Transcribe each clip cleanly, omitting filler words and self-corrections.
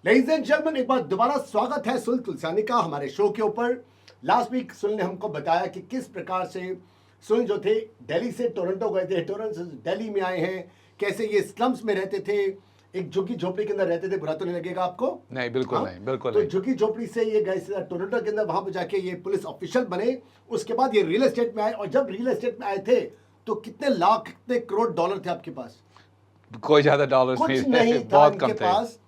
Ladies and gentleman, एक बार दोबारा स्वागत है सुनील तुलसियानी का हमारे शो के ऊपर। लास्ट वीक सुनील ने हमको बताया कि किस प्रकार से सुनील जो थे दिल्ली से टोरंटो गए थे, टोरंटो से दिल्ली में आए हैं, कैसे ये स्लम्स में रहते थे, एक झुग्गी झोपड़ी के अंदर रहते थे। बुरा तो नहीं लगेगा आपको? नहीं, बिल्कुल हाँ? नहीं, बिल्कुल तो नहीं। झुग्गी झोपड़ी से ये गए टोरंटो के अंदर, वहां पर जाके ये पुलिस ऑफिशियल बने। उसके बाद ये रियल एस्टेट में आए, और जब रियल एस्टेट में आए थे तो कितने लाख कितने करोड़ डॉलर थे आपके पास? कोई ज्यादा डॉलर्स कुछ नहीं नहीं थे, था बहुत इनके कम थे। पास,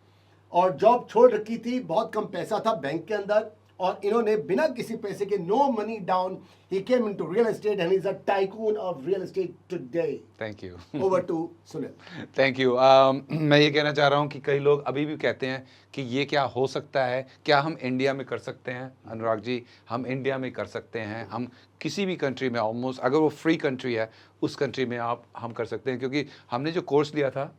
और जॉब छोड़ रखी थी, बहुत कम पैसा था बैंक के अंदर, और इन्होंने बिना किसी पैसे के, no money down, he came into real estate and he is a tycoon of real estate today. Thank you. Over to Sunil. Thank you. मैं ये कहना चाह रहा हूँ कि कई लोग अभी भी कहते हैं कि ये क्या हो सकता है, क्या हम इंडिया में कर सकते हैं? अनुराग जी, हम इंडिया में कर सकते हैं, हम किसी भी कंट्री में ऑलमोस्ट, अगर वो फ्री कंट्री है उस कंट्री में हम कर सकते हैं। क्योंकि हमने जो कोर्स लिया था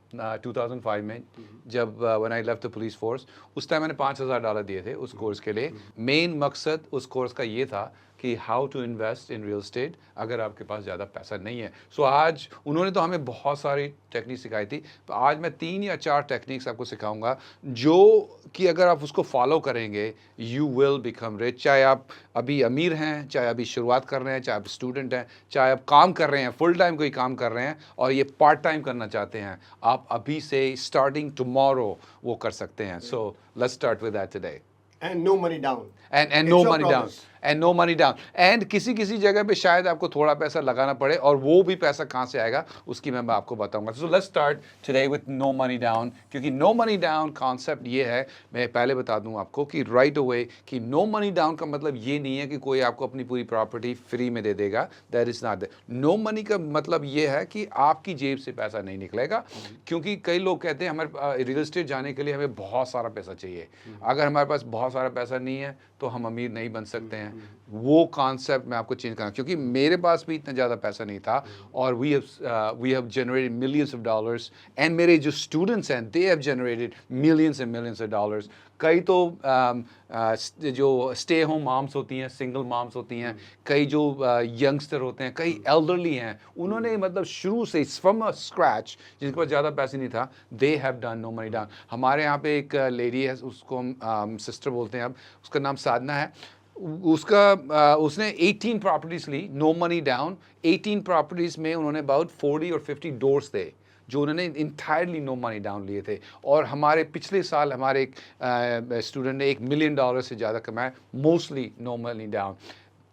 2005 में, जब when I left the police force, उस टाइम मैंने $5,000 दिए थे उस कोर्स के लिए। मेन मकसद उस कोर्स का ये था कि how to invest in real estate अगर आपके पास ज़्यादा पैसा नहीं है। सो आज उन्होंने तो हमें बहुत सारी टेक्निक सिखाई थी, तो आज मैं 3 या 4 टेक्निक्स आपको सिखाऊंगा जो कि अगर आप उसको फॉलो करेंगे यू विल बिकम रिच। चाहे आप अभी अमीर हैं, चाहे अभी शुरुआत कर रहे हैं, चाहे आप स्टूडेंट हैं, चाहे आप काम कर रहे हैं, फुल टाइम कोई काम कर रहे हैं और ये पार्ट टाइम करना चाहते हैं, आप अभी से स्टार्टिंग टुमारो वो कर सकते हैं। So let's start with that today. And no money down. And no money down, and no money down. And किसी किसी जगह पे शायद आपको थोड़ा पैसा लगाना पड़े, और वो भी पैसा कहाँ से आएगा उसकी मैं आपको बताऊंगा। So let's start today with no money down. क्योंकि नो मनी डाउन कॉन्सेप्ट ये है, मैं पहले बता दूं आपको कि राइट अवे कि नो मनी डाउन का मतलब ये नहीं है कि कोई आपको अपनी पूरी प्रॉपर्टी फ्री में दे देगा। That is not that. No money का मतलब ये है कि आपकी जेब से पैसा नहीं निकलेगा। क्योंकि कई लोग कहते हैं हमारे रियल एस्टेट जाने के लिए हमें बहुत सारा पैसा चाहिए। अगर हमारे पास बहुत सारा पैसा नहीं है तो हम अमीर नहीं बन सकते हैं। वो कॉन्सेप्ट मैं आपको चेंज करना, क्योंकि मेरे पास भी इतना ज़्यादा पैसा नहीं था, और we have generated millions of dollars, and मेरे जो स्टूडेंट्स हैं they have generated millions and millions of dollars. कई तो जो स्टे होम मॉम्स होती हैं, सिंगल मॉम्स होती हैं, कई जो यंगस्टर होते हैं, कई एल्डरली हैं, उन्होंने मतलब शुरू से फ्रॉम स्क्रैच, जिनके पास ज़्यादा पैसे नहीं था, they have done no money down. हमारे यहाँ पे एक लेडी है, उसको हम सिस्टर बोलते हैं, अब उसका नाम साधना है। उसने 18 प्रॉपर्टीज ली, नो मनी डाउन। 18 प्रॉपर्टीज में उन्होंने अबाउट 40 और 50 डोर्स थे जो उन्होंने इंटायरली नो मनी डाउन लिए थे। और हमारे पिछले साल हमारे एक स्टूडेंट ने $1 मिलियन से ज़्यादा कमाया, मोस्टली नो मनी डाउन।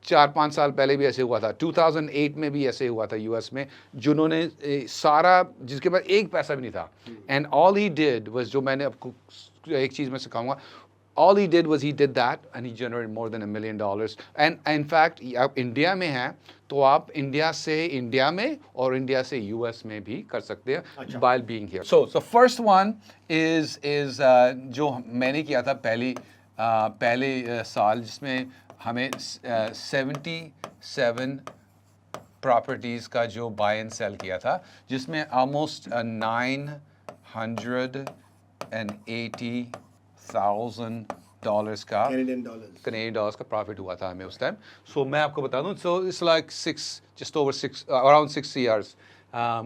4-5 साल पहले भी ऐसे हुआ था, 2008 में भी ऐसे हुआ था यूएस में, जिन्होंने सारा, जिसके पास एक पैसा भी नहीं था, and all he did was, जो मैंने आपको एक चीज़ में सिखाऊंगा, all he did was he did that and he generated more than $1 million. And in fact आप इंडिया में हैं तो आप इंडिया से इंडिया में और इंडिया से यूएस में भी कर सकते हैं by being here. So first one is जो मैंने किया था पहले साल, जिसमें हमें 77 प्रॉपर्टीज़ का जो बाय एंड सेल किया था, जिसमें ऑलमोस्ट $980,000 का कैनेडियन डॉलर्स का प्रॉफिट हुआ था हमें उस टाइम। सो मैं आपको बता दूं, so it's like around 6 years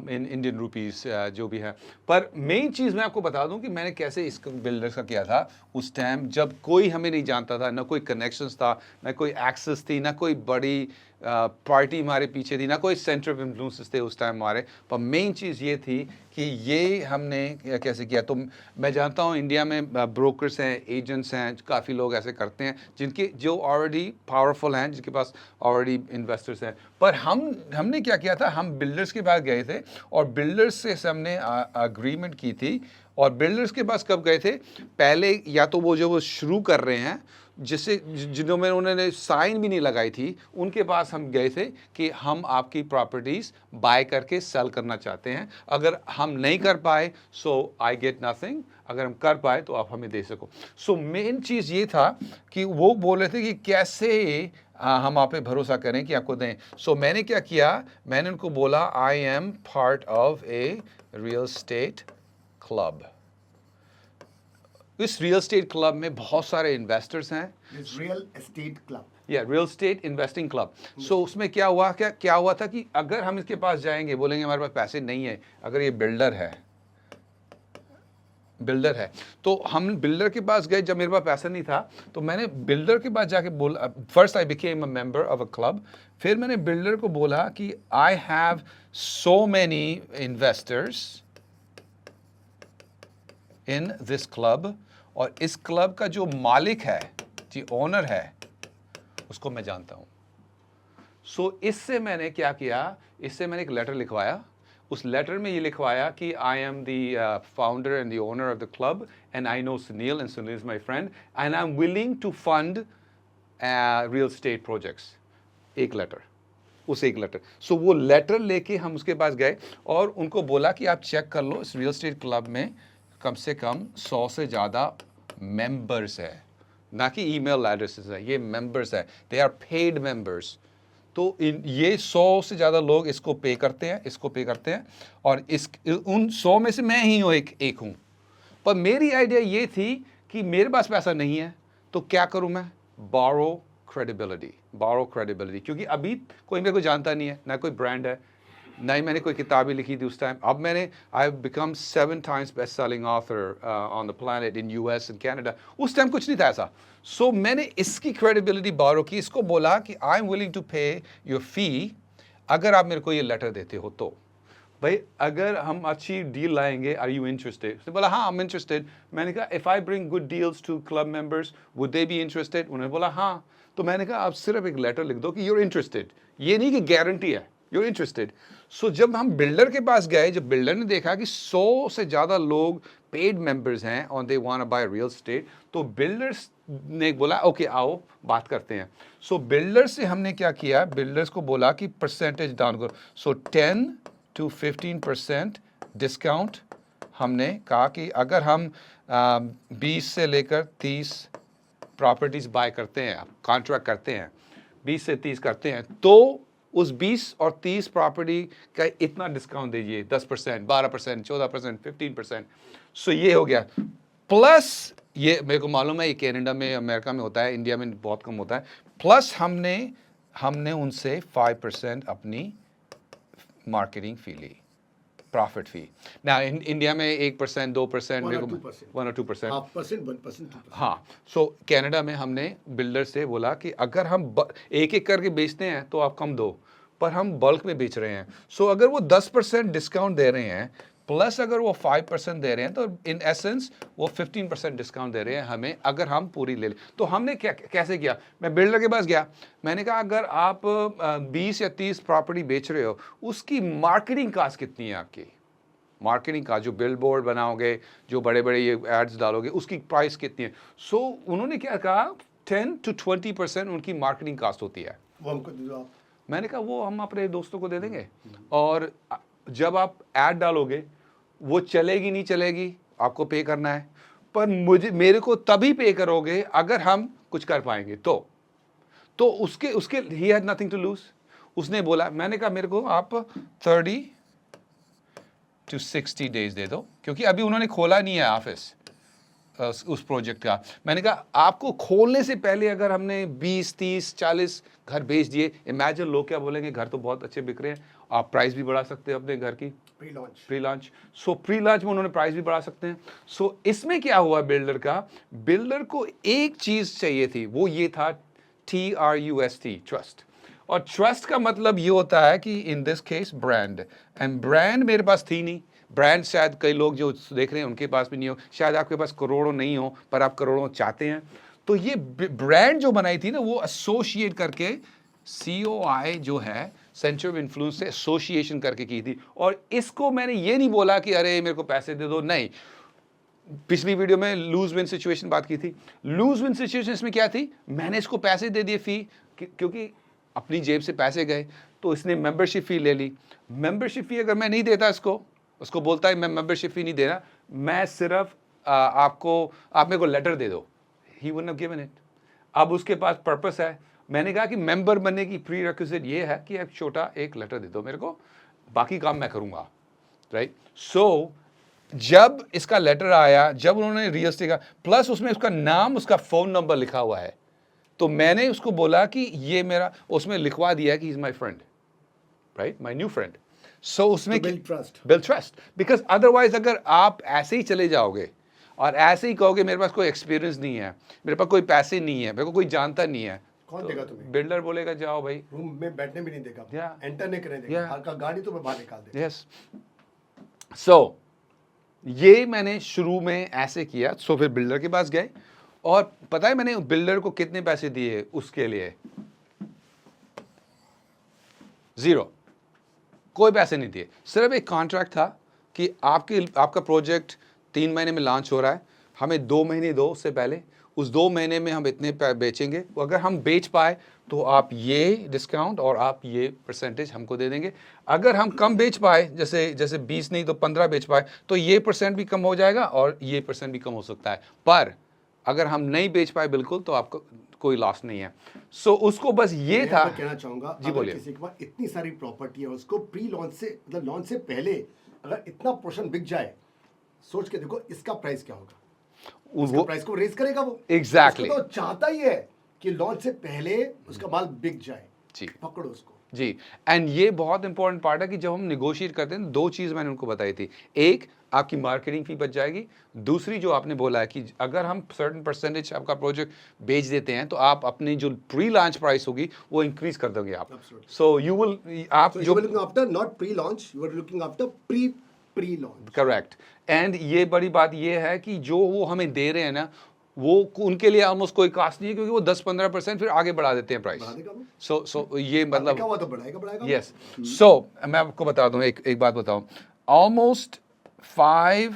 in Indian rupees जो भी है। पर मेन चीज़ मैं आपको बता दूं कि मैंने कैसे इस बिल्डर्स का किया था उस टाइम, जब कोई हमें नहीं जानता था, ना कोई कनेक्शंस था, ना कोई एक्सेस थी, ना कोई बड़ी पार्टी हमारे पीछे थी, ना कोई सेंटर ऑफ इन्फ्लुएंसेस थे उस टाइम हमारे। पर मेन चीज़ ये थी कि ये हमने कैसे किया। तो मैं जानता हूँ इंडिया में ब्रोकर्स हैं, एजेंट्स हैं, काफ़ी लोग ऐसे करते हैं जो ऑलरेडी पावरफुल हैं, जिनके पास ऑलरेडी इन्वेस्टर्स हैं। पर हमने क्या किया था, हम बिल्डर्स के पास गए थे और बिल्डर्स से हमने अग्रीमेंट की थी। और बिल्डर्स के पास कब गए थे? पहले या तो वो शुरू कर रहे हैं, जिन्हों में उन्होंने साइन भी नहीं लगाई थी, उनके पास हम गए थे कि हम आपकी प्रॉपर्टीज़ बाय करके सेल करना चाहते हैं। अगर हम नहीं कर पाए सो आई गेट नथिंग, अगर हम कर पाए तो आप हमें दे सको। सो मेन चीज़ ये था कि वो बोल रहे थे कि कैसे हम आप पे भरोसा करें कि आपको दें। सो मैंने क्या किया, मैंने उनको बोला I am part of a real estate club. इस रियल एस्टेट क्लब में बहुत सारे इन्वेस्टर्स हैं। रियल एस्टेट क्लब, या रियल एस्टेट इन्वेस्टिंग क्लब। सो उसमें क्या हुआ था कि अगर हम इसके पास जाएंगे, बोलेंगे हमारे पास पैसे नहीं है, अगर ये बिल्डर है, बिल्डर है। तो हम बिल्डर के पास गए, जब मेरे पास पैसा नहीं था तो मैंने बिल्डर के पास जाके बोला, first I became a member of a club. फिर मैंने बिल्डर को बोला कि I have so many investors in this club, और इस क्लब का जो मालिक है, जी ओनर है, उसको मैं जानता हूँ। सो इससे मैंने क्या किया, इससे मैंने एक लेटर लिखवाया। उस लेटर में ये लिखवाया कि I am the founder and the owner of the club and I know Sunil and Sunil is my friend and I am willing to fund real estate projects. एक लेटर, उस एक लेटर। सो वो लेटर लेके हम उसके पास गए और उनको बोला कि आप चेक कर लो, इस रियल स्टेट क्लब में कम से कम 100 से ज़्यादा मेंबर्स है, ना कि ईमेल एड्रेसेस है, ये मेंबर्स है, दे आर पेड मेंबर्स। तो ये 100 से ज़्यादा लोग इसको पे करते हैं, इसको पे करते हैं, और उन 100 में से मैं ही हूँ एक हूँ। पर मेरी आइडिया ये थी कि मेरे पास पैसा नहीं है तो क्या करूँ मैं, बोरो क्रेडिबिलिटी, क्योंकि अभी कोई मेरे को जानता नहीं है, ना कोई ब्रांड है, ना ही मैंने कोई किताबें लिखी थी उस टाइम। अब मैंने I have become 7 times best selling author on the planet in US and Canada. उस टाइम कुछ नहीं था ऐसा। सो मैंने इसकी क्रेडिबिलिटी बोरो की, इसको बोला कि आई एम विलिंग टू पे योर फी अगर आप मेरे को ये लेटर देते हो तो। भाई अगर हम अच्छी डील लाएंगे, आर यू इंटरेस्टेड? उसने बोला हाँ आई एम इंटरेस्टेड। मैंने कहा if I bring good deals to club members would they be interested? उन्होंने बोला हाँ। तो मैंने कहा आप सिर्फ एक लेटर लिख दो कि यूर इंटरेस्टेड, ये नहीं कि गारंटी है, यूर इंटरेस्टेड। सो जब हम बिल्डर के पास गए, जब बिल्डर ने देखा कि 100 से ज़्यादा लोग पेड मेंबर्स हैं और they want to buy real estate, तो बिल्डर्स ने बोला ओके आओ बात करते हैं। सो बिल्डर्स से हमने क्या किया, बिल्डर्स को बोला कि परसेंटेज डाउन करो। सो 10 to 15% डिस्काउंट। हमने कहा कि अगर हम 20 से लेकर 30 प्रॉपर्टीज बाय करते हैं, कॉन्ट्रैक्ट करते हैं, 20 से 30 करते हैं, तो उस 20 और 30 प्रॉपर्टी का इतना डिस्काउंट दीजिए, 10%, 12%, 14%, 15%। सो ये हो गया। प्लस ये मेरे को मालूम है ये कनाडा में, अमेरिका में होता है, इंडिया में बहुत कम होता है। प्लस हमने उनसे 5% अपनी मार्केटिंग फी ली, प्रॉफिट फी। ना इंडिया में 1%, 2%, 1 or 2%, 1%, 2%। हाँ। सो कनाडा में हमने बिल्डर से बोला कि अगर हम एक एक करके बेचते हैं तो आप कम दो, पर हम बल्क में बेच रहे हैं। सो अगर वो 10% डिस्काउंट दे रहे हैं, प्लस अगर वो 5% दे रहे हैं, तो इन एसेंस वो 15% डिस्काउंट दे रहे हैं हमें अगर हम पूरी ले लें। तो हमने कैसे किया, मैं बिल्डर के पास गया, मैंने कहा अगर आप 20 या 30 प्रॉपर्टी बेच रहे हो, उसकी मार्केटिंग कॉस्ट कितनी है आपकी, मार्केटिंग का जो बिल बोर्ड बनाओगे, जो बड़े बड़े ये एड्स डालोगे, उसकी प्राइस कितनी है। सो उन्होंने क्या कहा, 10 to 20% उनकी मार्केटिंग कॉस्ट होती है। वो हमको दे दो आप। मैंने कहा वो हम अपने दोस्तों को दे देंगे, और जब आप ऐड डालोगे वो चलेगी नहीं चलेगी आपको पे करना है, पर मेरे को तभी पे करोगे अगर हम कुछ कर पाएंगे तो उसके he had nothing to lose. उसने बोला, मैंने कहा मेरे को आप 30 to 60 डेज दे दो, क्योंकि अभी उन्होंने खोला नहीं है ऑफिस उस प्रोजेक्ट का। मैंने कहा आपको खोलने से पहले अगर हमने 20, 30, 40 घर बेच दिए, इमेजिन लोग क्या बोलेंगे, घर तो बहुत अच्छे बिक रहे हैं, आप प्राइस भी बढ़ा सकते हो अपने घर की, प्री लॉन्च। सो प्री लॉन्च में उन्होंने प्राइस भी बढ़ा सकते हैं। सो इसमें क्या हुआ, बिल्डर को एक चीज चाहिए थी, वो ये था TRUST, ट्रस्ट। और ट्रस्ट का मतलब ये होता है कि in this case brand, and brand मेरे पास थी नहीं। ब्रांड शायद कई लोग जो देख रहे हैं उनके पास भी नहीं हो, शायद आपके पास करोड़ों नहीं हो, पर आप करोड़ों चाहते हैं। तो ये ब्रांड जो बनाई थी ना, वो एसोसिएट करके, COI जो है, सेंटर ऑफ इन्फ्लुएंस से एसोसिएशन करके की थी। और इसको मैंने ये नहीं बोला कि अरे मेरे को पैसे दे दो, नहीं। पिछली वीडियो में लूज विन सिचुएशन बात की थी। लूज विन सिचुएशन इसमें क्या थी, मैंने इसको पैसे दे दिए फी, क्योंकि अपनी जेब से पैसे गए, तो इसने मेंबरशिप फी ले ली। मेंबरशिप फी अगर मैं नहीं देता उसको बोलता है मैं मेंबरशिप फी नहीं देना, मैं सिर्फ आप मेरे को लेटर दे दो, ही वुडंट हैव गिवन इट। अब उसके पास पर्पस है। मैंने कहा कि मेंबर बनने की प्री रिक्विजिट ये है कि एक छोटा एक लेटर दे दो मेरे को, बाकी काम मैं करूंगा, राइट। सो जब इसका लेटर आया, जब उन्होंने रियल एस्टेट का, प्लस उसमें उसका नाम, उसका फोन नंबर लिखा हुआ है, तो मैंने उसको बोला कि ये मेरा, उसमें लिखवा दिया कि is my friend, right, my new friend. So उसमें build trust, build trust, because otherwise अगर आप ऐसे ही चले जाओगे और ऐसे ही कहोगे मेरे पास कोई एक्सपीरियंस नहीं है, मेरे पास कोई पैसे नहीं है, मेरे को कोई जानता नहीं है, कौन देगा तुम्हें? बिल्डर बोलेगा जाओ भाई। रूम में बैठने भी नहीं देगा, Yeah. एंटर नहीं करने देगा, Yeah. बाहर का गाड़ी तो मैं बाहर निकाल देगा। यस सो ये मैंने शुरू में ऐसे किया। सो फिर बिल्डर के पास गए और पता है मैंने बिल्डर को कितने पैसे दिए उसके लिए? 0, कोई पैसे नहीं दिए। सिर्फ एक कॉन्ट्रैक्ट था कि आपका प्रोजेक्ट 3 महीने में लॉन्च हो रहा है, हमें 2 महीने दो उससे पहले, उस 2 महीने में हम इतने बेचेंगे, अगर हम बेच पाए तो आप ये डिस्काउंट और आप ये परसेंटेज हमको दे देंगे। अगर हम कम बेच पाए, जैसे 20 नहीं तो 15 बेच पाए, तो ये परसेंट भी कम हो जाएगा और ये परसेंट भी कम हो सकता है। पर अगर हम नहीं बेच पाए बिल्कुल तो आपको कोई लॉस नहीं है। सो उसको बस ये मैं था। यहाँ पर कहना चाहूंगा, जी, अगर बोलिए। किसी के पास इतनी सारी प्रॉपर्टी है, उसको प्री लॉन्च से मतलब लॉन्च से पहले अगर इतना पोर्शन बिक जाए, सोच के देखो इसका प्राइस क्या होगा। उसका प्राइस को रेज करेगा वो। Exactly. उसको तो चाहता ही है कि लॉन्च से पहले उसका माल बिक जाए। जी। पकड़ो उसको। जी, एंड ये बहुत इंपॉर्टेंट पार्ट है कि जब हम निगोशिएट करते हैं, 2 चीज़ मैंने उनको बताई थी। एक, आपकी मार्केटिंग फी बच जाएगी। दूसरी जो आपने बोला है कि अगर हम सर्टेन परसेंटेज आपका प्रोजेक्ट बेच देते हैं तो आप अपनी जो प्री लॉन्च प्राइस होगी वो इंक्रीज कर दोगे आप। सो यू विल, आप So जो you were looking after not pre-launch, you were looking after pre-launch. Correct. And ये बड़ी बात ये है कि जो वो हमें दे रहे हैं ना, वो उनके लिए ऑलमोस्ट कोई कास्ट नहीं है, क्योंकि वो 10-15% फिर आगे बढ़ा देते हैं प्राइस। बढ़ा देगा वो। सो ये देखा मतलब हुआ तो बढ़ाएगा। यस। सो मैं आपको बता दूं, एक बात बताऊं, ऑलमोस्ट $5,000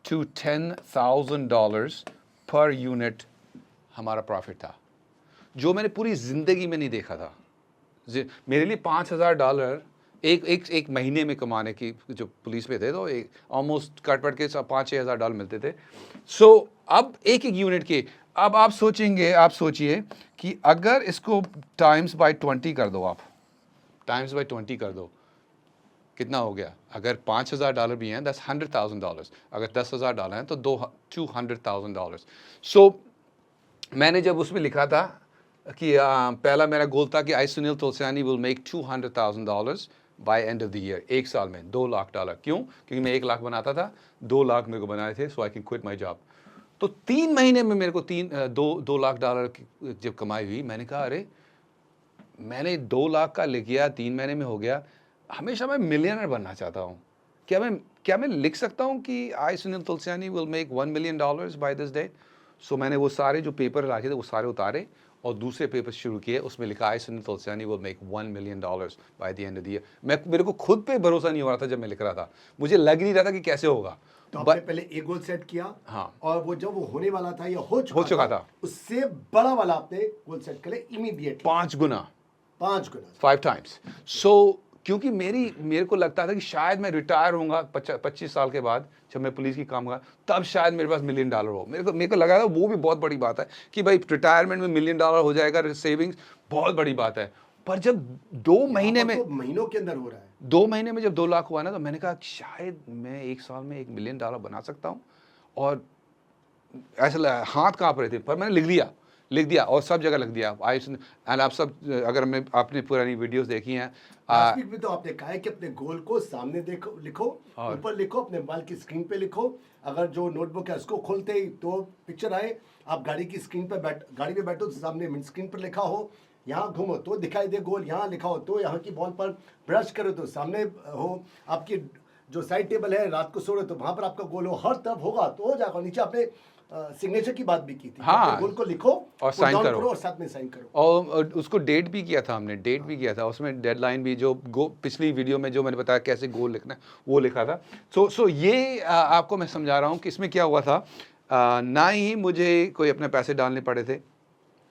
to $10,000 पर यूनिट हमारा प्रॉफिट था, जो मैंने पूरी जिंदगी में नहीं देखा था। मेरे लिए $5,000 एक महीने में कमाने की, जो पुलिस में थे तो एक ऑलमोस्ट कट के $5,000-6,000 मिलते थे। सो अब एक यूनिट के, अब आप सोचिए कि अगर इसको टाइम्स बाय 20 कर दो, आप टाइम्स बाय 20 कर दो, कितना हो गया? अगर $5,000 भी हैं, that's $100,000। अगर $10,000 हैं तो $200,000। सो मैंने जब उसमें लिखा था कि पहला मेरा गोल था कि I Sunil Tulsiani will make $200,000 by end of the year, 1 साल में $2 लाख। क्यों? क्योंकि मैं 1 लाख बनाता था, 2 लाख मेरे को बनाए थे, so I can quit my job. तो 3 महीने में मेरे को $2 लाख जब कमाई हुई, मैंने कहा अरे मैंने 2 लाख का लिख गया, 3 महीने में हो गया। हमेशा मैं मिलियनर बनना चाहता हूँ। क्या मैं लिख सकता हूँ कि I Sunil Tulsiani will make $1 million by this day? So मैंने वो सारे जो पेपर लाके थे वो सारे उतारे और दूसरे पेपर शुरू किए, उसमें लिखा I Sunil Tulsiani will make $1 million by the end of the year. मेरे को खुद पे भरोसा नहीं हो रहा था जब मैं लिख रहा था, मुझे लग नहीं रहा था कि कैसे होगा। तो आपने पहले एक गोल सेट किया, हाँ, और वो जब वो होने वाला था या हो चुका था, उससे बड़ा वाला आपने गोल सेट कर लिया इमीडिएट, 5 गुना, 5 टाइम्स। सो क्योंकि मेरे को लगता था कि शायद मैं रिटायर होऊंगा 25 साल के बाद, जब मैं पुलिस की काम करूँ तब शायद मेरे पास $1 million हो। मेरे को लगा था वो भी बहुत बड़ी बात है कि भाई रिटायरमेंट में $1 million हो जाएगा, सेविंग्स बहुत बड़ी बात है। पर जब 2 महीने में, तो महीनों के अंदर हो रहा है, 2 महीने में जब 2 लाख हुआ ना, तो मैंने कहा शायद मैं 1 साल में $1 million बना सकता हूँ। और ऐसा हाथ कांप रहे थे, पर मैंने लिख दिया और सब जगह लिख दिया। एंड आप सब, अगर आपने पुरानी वीडियोस देखी हैं, लास्ट वीक भी तो आपने कहा है कि अपने गोल को सामने देखो, लिखो, ऊपर लिखो, अपने मोबाइल की स्क्रीन पे लिखो। अगर जो नोटबुक है उसको खोलते ही तो पिक्चर आए, आप गाड़ी की स्क्रीन पर गाड़ी पे बैठो तो सामने स्क्रीन पर लिखा हो, यहाँ घूमो तो दिखाई दे गोल, यहाँ लिखा हो तो यहाँ की बॉल पर ब्रश करो तो सामने हो, आपकी जो साइड टेबल है रात को सो रहे तो वहां पर आपका गोल हो, हर तरफ होगा तो हो जाएगा। नीचे आपने सिग्नेचर की बात भी की थी, हाँ, गोल को लिखो और साइन करो और साथ में साइन करो। और उसको डेट भी किया था हमने, डेट भी किया था उसमें, डेडलाइन भी, जो पिछली वीडियो में जो मैंने बताया कैसे गोल लिखना है वो लिखा था। सो ये आपको मैं समझा रहा हूँ कि इसमें क्या हुआ था। ना ही मुझे कोई अपने पैसे डालने पड़े थे,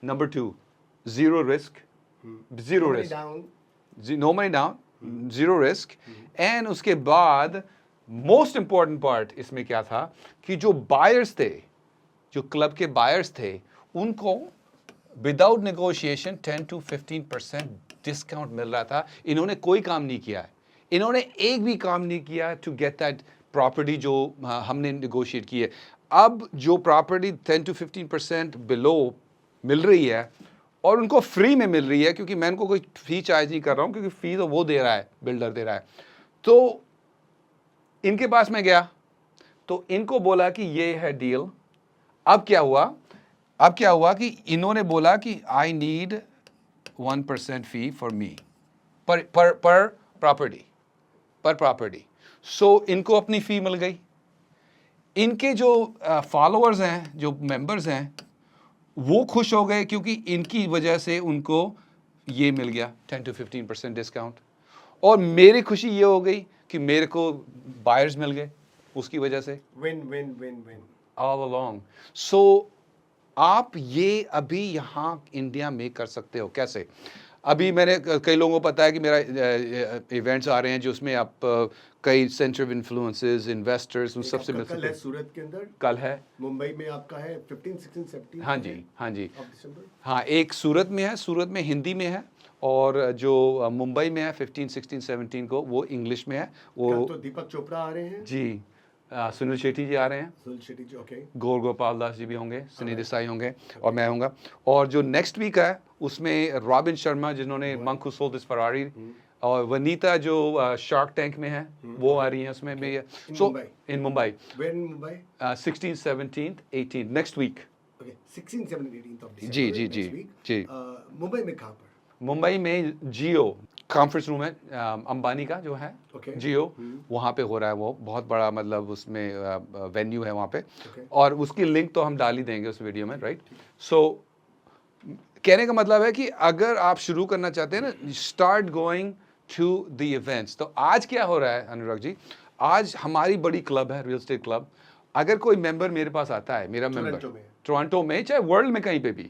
number 2 zero risk, no money down, zero risk. And उसके बाद मोस्ट इंपॉर्टेंट पार्ट इसमें क्या था कि जो बायर्स थे, जो क्लब के बायर्स थे, उनको विदाउट नेगोशिएशन 10 to 15% डिस्काउंट मिल रहा था। इन्होंने कोई काम नहीं किया है, इन्होंने एक भी काम नहीं किया टू गेट दैट प्रॉपर्टी जो हमने नेगोशिएट की है। अब जो प्रॉपर्टी 10 to 15% बिलो मिल रही है और उनको फ्री में मिल रही है, क्योंकि मैं उनको कोई फी चार्ज नहीं कर रहा हूँ, क्योंकि फी तो वो दे रहा है, बिल्डर दे रहा है। तो इनके पास मैं गया, तो इनको बोला कि ये है डील। अब क्या हुआ कि इन्होंने बोला कि I need 1% fee for me पर प्रॉपर्टी। सो इनको अपनी फी मिल गई। इनके जो फॉलोअर्स हैं, जो मेंबर्स हैं, वो खुश हो गए क्योंकि इनकी वजह से उनको ये मिल गया 10 to 15% डिस्काउंट। और मेरी खुशी ये हो गई कि मेरे को बायर्स मिल गए उसकी वजह से। Win win win win all along. So आप ये अभी यहाँ इंडिया में कर सकते हो। कैसे? अभी मैंने कई लोगों को पता है कि मेरा इवेंट्स आ रहे हैं जिसमें आप कई सेंटर ऑफ इन्फ्लुएंसेस, इन्वेस्टर्स, उन सबसे मिल कल सकते है हो। सूरत के अंदर, कल है मुंबई में आपका है 15, 16, 17 हाँ जी, हाँ जी, ऑफ दिसंबर। हाँ, एक सूरत में है, सूरत में हिंदी में है, और जो मुंबई में है 15, 16, 17 को, वो इंग्लिश में है। कल वो तो दीपक चोपड़ा आ रहे हैं, जी, सुनील शेट्टी जी आ रहे हैं, सुनील शेट्टी जी, ओके, गौर गोपाल दास जी भी होंगे, सनी देसाई होंगे, और मैं होऊंगा। और जो नेक्स्ट वीक है उसमें रॉबिन शर्मा, जिन्होंने monk who sold this Ferrari, और वनीता जो शार्क टैंक में है, वो आ रही है उसमें भी। So in Mumbai, where in Mumbai, 16, 17, 18 next week. Okay, 16, 17, 18 of जी, जी, जी, जी। मुंबई में कहाँ पर? मुंबई में जियो कॉन्फ्रेंस रूम है, अंबानी का जो है, Okay. जियो, वहाँ पे हो रहा है। वो बहुत बड़ा, मतलब उसमें वेन्यू है वहाँ पे, Okay. और उसकी लिंक तो हम डाल ही देंगे उस वीडियो में, राइट? सो कहने का मतलब है कि अगर आप शुरू करना चाहते हैं ना, start going to the events. तो आज क्या हो रहा है अनुराग जी, आज हमारी बड़ी क्लब है, रियल एस्टेट क्लब। अगर कोई मेंबर मेरे पास आता है, मेरा मेंबर टोरंटो में, चाहे वर्ल्ड में कहीं पे भी,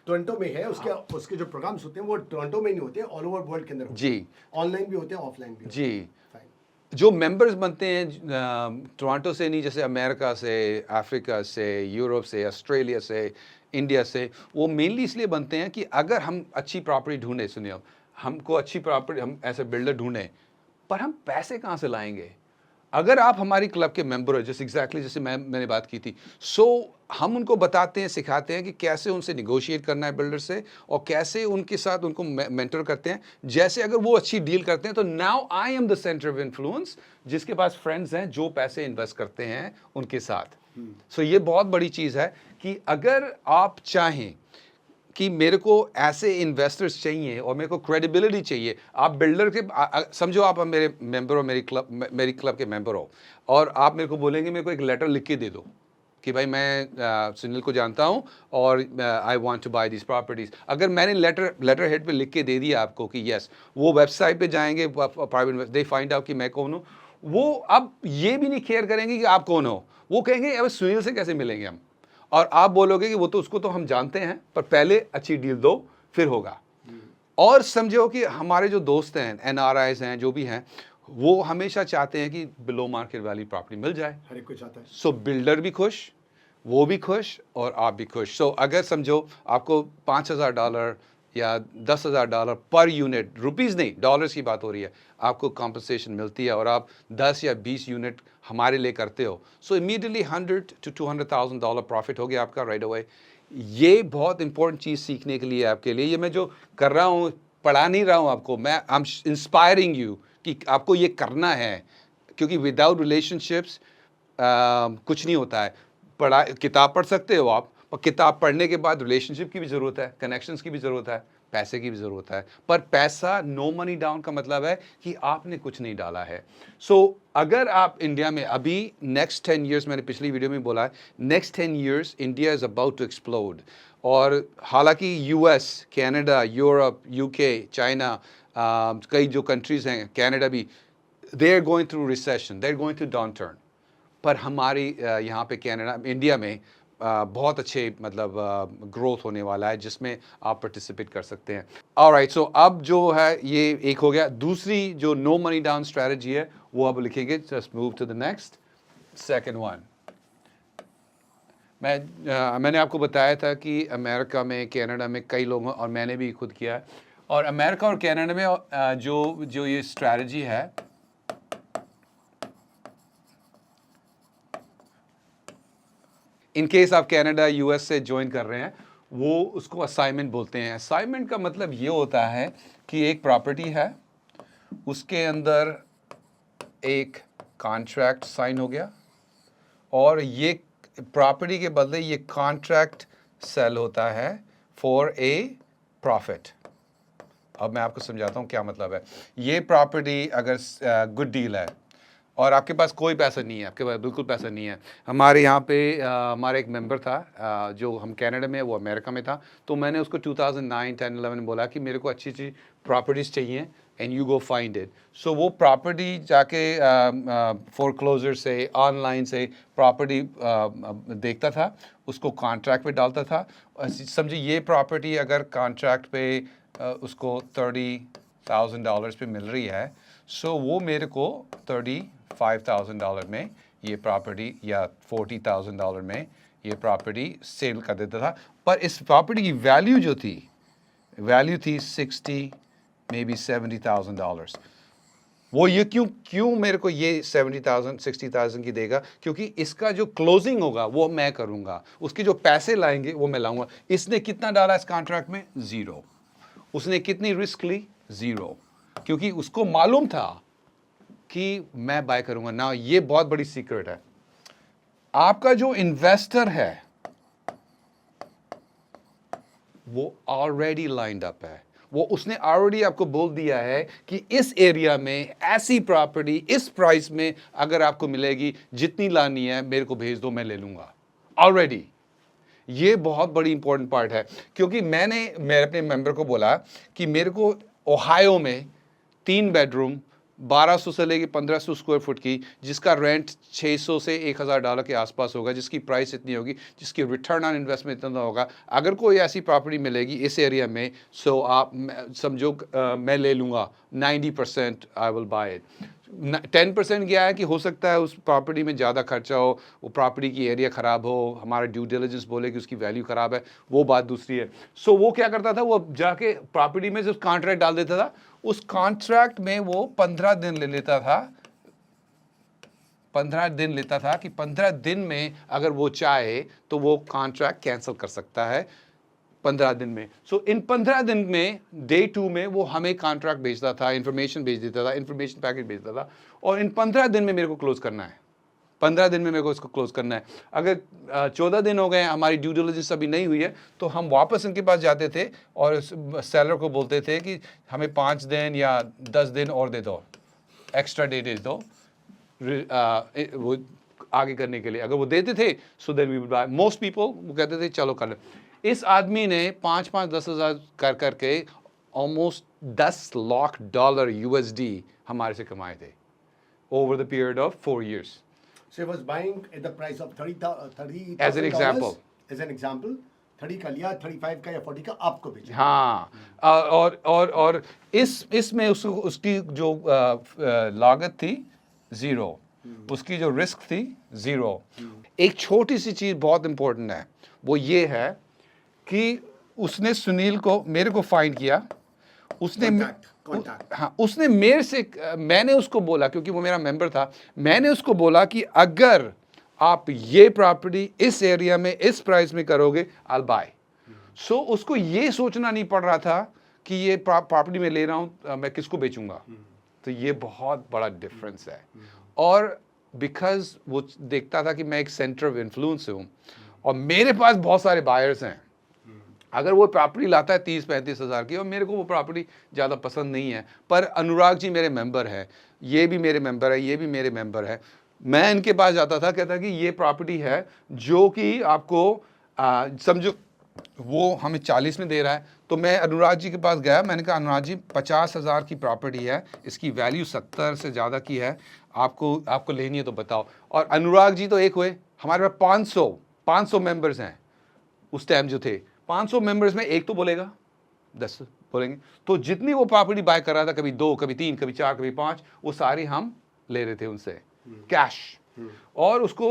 टोरंटो में है, उसके जो प्रोग्राम्स होते हैं वो टोरंटो में नहीं होते, ऑल ओवर वर्ल्ड के अंदर होते जी, ऑनलाइन भी होते हैं, ऑफलाइन भी जी, जो मेंबर्स बनते हैं टोरंटो से नहीं, जैसे अमेरिका से, अफ्रीका से, यूरोप से, ऑस्ट्रेलिया से, इंडिया से, वो मेनली इसलिए बनते हैं कि अगर हम अच्छी प्रॉपर्टी ढूंढे, सुनिए, हमको अच्छी प्रॉपर्टी, हम ऐसे बिल्डर ढूंढें, पर हम पैसे कहाँ से लाएंगे? अगर आप हमारी क्लब के मेंबर हो, जैसे एग्जैक्टली जैसे मैंने बात की थी, सो हम उनको बताते हैं, सिखाते हैं कि कैसे उनसे निगोशिएट करना है बिल्डर से, और कैसे उनके साथ उनको मेंटर करते हैं। जैसे अगर वो अच्छी डील करते हैं तो now I am the centre of influence, जिसके पास फ्रेंड्स हैं जो पैसे इन्वेस्ट करते हैं उनके साथ। सो ये बहुत बड़ी चीज़ है कि अगर आप चाहें कि मेरे को ऐसे इन्वेस्टर्स चाहिए और मेरे को क्रेडिबिलिटी चाहिए, आप बिल्डर के समझो, आप मेरे मेंबर हो, मेरी क्लब के मेंबर हो, और आप मेरे को बोलेंगे मेरे को एक लेटर लिख के दे दो कि भाई मैं सुनील को जानता हूँ और I want to buy this properties. अगर मैंने लेटर हेड पे लिख के दे दिया आपको कि यस, वो वेबसाइट पे जाएंगे, प्राइवेट, दे फाइंड आउट कि मैं कौन हूँ, वो अब ये भी नहीं केयर करेंगे कि आप कौन हो, वो कहेंगे अब सुनील से कैसे मिलेंगे हम, और आप बोलोगे कि वो तो, उसको तो हम जानते हैं, पर पहले अच्छी डील दो फिर होगा। और समझो कि हमारे जो दोस्त हैं, एनआरआईज हैं, जो भी हैं, वो हमेशा चाहते हैं कि बिलो मार्केट वाली प्रॉपर्टी मिल जाए। हर एक को चाहता है। सो बिल्डर भी खुश, वो भी खुश, और आप भी खुश। सो अगर समझो आपको $5,000 या $10,000 पर यूनिट, रुपीज़ नहीं, डॉलर्स की बात हो रही है, आपको कॉम्पनसेशन मिलती है, और आप 10 या 20 यूनिट हमारे लिए करते हो, सो इमीडिएटली $100,000 to $200,000 प्रॉफिट हो गया आपका राइट अवे। ये बहुत इंपॉर्टेंट चीज़ सीखने के लिए आपके लिए, ये मैं जो कर रहा हूँ, पढ़ा नहीं रहा हूँ आपको, मैं आई एम इंस्पायरिंग यू कि आपको ये करना है, क्योंकि विदाउट रिलेशनशिप्स कुछ नहीं होता है। किताब पढ़ सकते हो आप, पर किताब पढ़ने के बाद रिलेशनशिप की भी ज़रूरत है, कनेक्शंस की भी ज़रूरत है, पैसे की भी ज़रूरत है। पर पैसा, नो मनी डाउन का मतलब है कि आपने कुछ नहीं डाला है। सो अगर आप इंडिया में अभी नेक्स्ट 10 ईयर्स, मैंने पिछली वीडियो में बोला है, next 10 years India is about to explode. और हालांकि US, Canada, Europe, UK, China, कई जो कंट्रीज़ हैं, कनाडा भी, they are going through recession, they are going through downturn. पर हमारी यहाँ पे कनाडा, इंडिया में बहुत अच्छे, मतलब ग्रोथ होने वाला है, जिसमें आप पार्टिसिपेट कर सकते हैं। ऑलराइट, सो अब जो है ये एक हो गया। दूसरी जो नो मनी डाउन स्ट्रैटेजी है, वो अब लिखेंगे, just move to the next, second one. मैंने आपको बताया था कि अमेरिका में, कनाडा में कई लोगों, और मैंने भी खुद किया है, और अमेरिका और कनाडा में जो ये स्ट्रैटेजी है, इन केस आप कनाडा, यूएस से ज्वाइन कर रहे हैं, वो उसको असाइनमेंट बोलते हैं। असाइनमेंट का मतलब ये होता है कि एक प्रॉपर्टी है, उसके अंदर एक कॉन्ट्रैक्ट साइन हो गया, और ये प्रॉपर्टी के बदले ये कॉन्ट्रैक्ट सेल होता है फॉर ए प्रॉफिट। अब मैं आपको समझाता हूँ क्या मतलब है। ये प्रॉपर्टी अगर गुड डील है और आपके पास कोई पैसा नहीं है, आपके पास बिल्कुल पैसा नहीं है। हमारे यहाँ पे हमारा एक मेंबर था जो हम कनाडा में, वो अमेरिका में था, तो मैंने उसको 2009, 10, 11 में बोला कि मेरे को अच्छी अच्छी प्रॉपर्टीज़ चाहिए and you go find it. So वो प्रॉपर्टी जाके फोरक्लोजर से, ऑनलाइन से प्रॉपर्टी देखता था, उसको कॉन्ट्रैक्ट पे डालता था। समझिए ये प्रॉपर्टी अगर कॉन्ट्रैक्ट पे उसको $30,000 पे मिल रही है, सो वो मेरे को $35,000 में ये प्रॉपर्टी या $40,000 में ये प्रॉपर्टी सेल कर देता था। पर इस प्रॉपर्टी की वैल्यू जो थी, वैल्यू थी 60 मे बी $70,000। वो ये क्यों मेरे को ये 70,000 60,000 की देगा? क्योंकि इसका जो क्लोजिंग होगा वो मैं करूँगा, उसके जो पैसे लाएंगे वो मैं लाऊंगा। इसने कितना डाला इस कॉन्ट्रैक्ट में? 0। उसने कितनी रिस्क ली? 0, क्योंकि उसको मालूम था कि मैं बाय करूंगा ना। ये बहुत बड़ी सीक्रेट है। आपका जो इन्वेस्टर है वो ऑलरेडी लाइंड अप है, वो उसने ऑलरेडी आपको बोल दिया है कि इस एरिया में ऐसी प्रॉपर्टी इस प्राइस में अगर आपको मिलेगी, जितनी लानी है मेरे को भेज दो, मैं ले लूंगा ऑलरेडी। ये बहुत बड़ी इंपॉर्टेंट पार्ट है, क्योंकि मैं अपने मेंबर को बोला कि मेरे को ओहायो में 3 बेडरूम 1200 से लेके 1500 स्क्वायर फुट की, जिसका रेंट 600 से $1,000 के आसपास होगा, जिसकी प्राइस इतनी होगी, जिसकी रिटर्न ऑन इन्वेस्टमेंट इतना होगा, अगर कोई ऐसी प्रॉपर्टी मिलेगी इस एरिया में, सो आप समझो मैं ले लूँगा 90%, आई विल बाय इट। 10% क्या है कि हो सकता है उस प्रॉपर्टी में ज़्यादा खर्चा हो, वो प्रॉपर्टी की एरिया ख़राब हो, हमारा ड्यू डिलिजेंस बोले कि उसकी वैल्यू ख़राब है, वो बात दूसरी है। सो वो क्या करता था, वो जाके प्रॉपर्टी में जब कॉन्ट्रैक्ट डाल देता था, उस कॉन्ट्रैक्ट में वो 15 दिन ले लेता था। 15 दिन लेता था कि 15 दिन में अगर वो चाहे तो वो कॉन्ट्रैक्ट कैंसिल कर सकता है 15 दिन में। सो इन 15 दिन में डे 2 में वो हमें कॉन्ट्रैक्ट भेजता था, इन्फॉर्मेशन भेज देता था, इन्फॉर्मेशन पैकेज भेजता था, और इन 15 दिन में मेरे को क्लोज करना है। 15 दिन में मेरे को इसको क्लोज करना है। अगर 14 दिन हो गए, हमारी ड्यू डिलिजेंस अभी नहीं हुई है, तो हम वापस इनके पास जाते थे और सेलर को बोलते थे कि हमें 5 दिन या 10 दिन और दे दो, एक्स्ट्रा डे दे दो वो आगे करने के लिए। अगर वो देते थे, so then we would buy. Most people वो कहते थे चलो कर ले। इस आदमी ने 5-10 हज़ार कर करके ऑलमोस्ट $10 लाख USD हमारे से कमाए थे over the period of 4 years. So he was buying at the price of $30,000 As an example. As an example, 30 का लिया, 35 का या 40 का आपको बेचा। हाँ, और इसमें उसकी जो लागत थी 0, उसकी जो रिस्क थी 0। एक छोटी सी चीज़ बहुत इंपॉर्टेंट है, वो ये है कि उसने सुनील को, मेरे को फाइंड किया, उसने Contact. हाँ, उसने मेरे से, मैंने उसको बोला, क्योंकि वो मेरा मेंबर था, मैंने उसको बोला कि अगर आप ये प्रॉपर्टी इस एरिया में इस प्राइस में करोगे, आई विल बाय। सो उसको ये सोचना नहीं पड़ रहा था कि ये प्रॉपर्टी में ले रहा हूँ, मैं किसको बेचूंगा। तो ये बहुत बड़ा डिफरेंस है। और बिकॉज वो देखता था कि मैं एक सेंटर ऑफ इन्फ्लुएंस हूँ और मेरे पास बहुत सारे बायर्स हैं। अगर वो प्रॉपर्टी लाता है 30-35 हज़ार की और मेरे को वो प्रॉपर्टी ज़्यादा पसंद नहीं है, पर अनुराग जी मेरे मेंबर हैं, ये भी मेरे मेंबर है, ये भी मेरे मेंबर है, मैं इनके पास जाता था, कहता कि ये प्रॉपर्टी है जो कि आपको समझो वो हमें 40 में दे रहा है। तो मैं अनुराग जी के पास गया, मैंने कहा अनुराग जी 50,000 की प्रॉपर्टी है, इसकी वैल्यू 70 से ज़्यादा की है, आपको लेनी है तो बताओ। और अनुराग जी तो एक हुए, हमारे पास 500 मेंबर्स हैं उस टाइम जो थे। 500 मेंबर्स में एक तो बोलेगा, 10 बोलेंगे। तो जितनी वो प्रॉपर्टी बाय कर रहा था, कभी 2, कभी 3, कभी 4, कभी 5, वो सारी हम ले रहे थे उनसे कैश, और उसको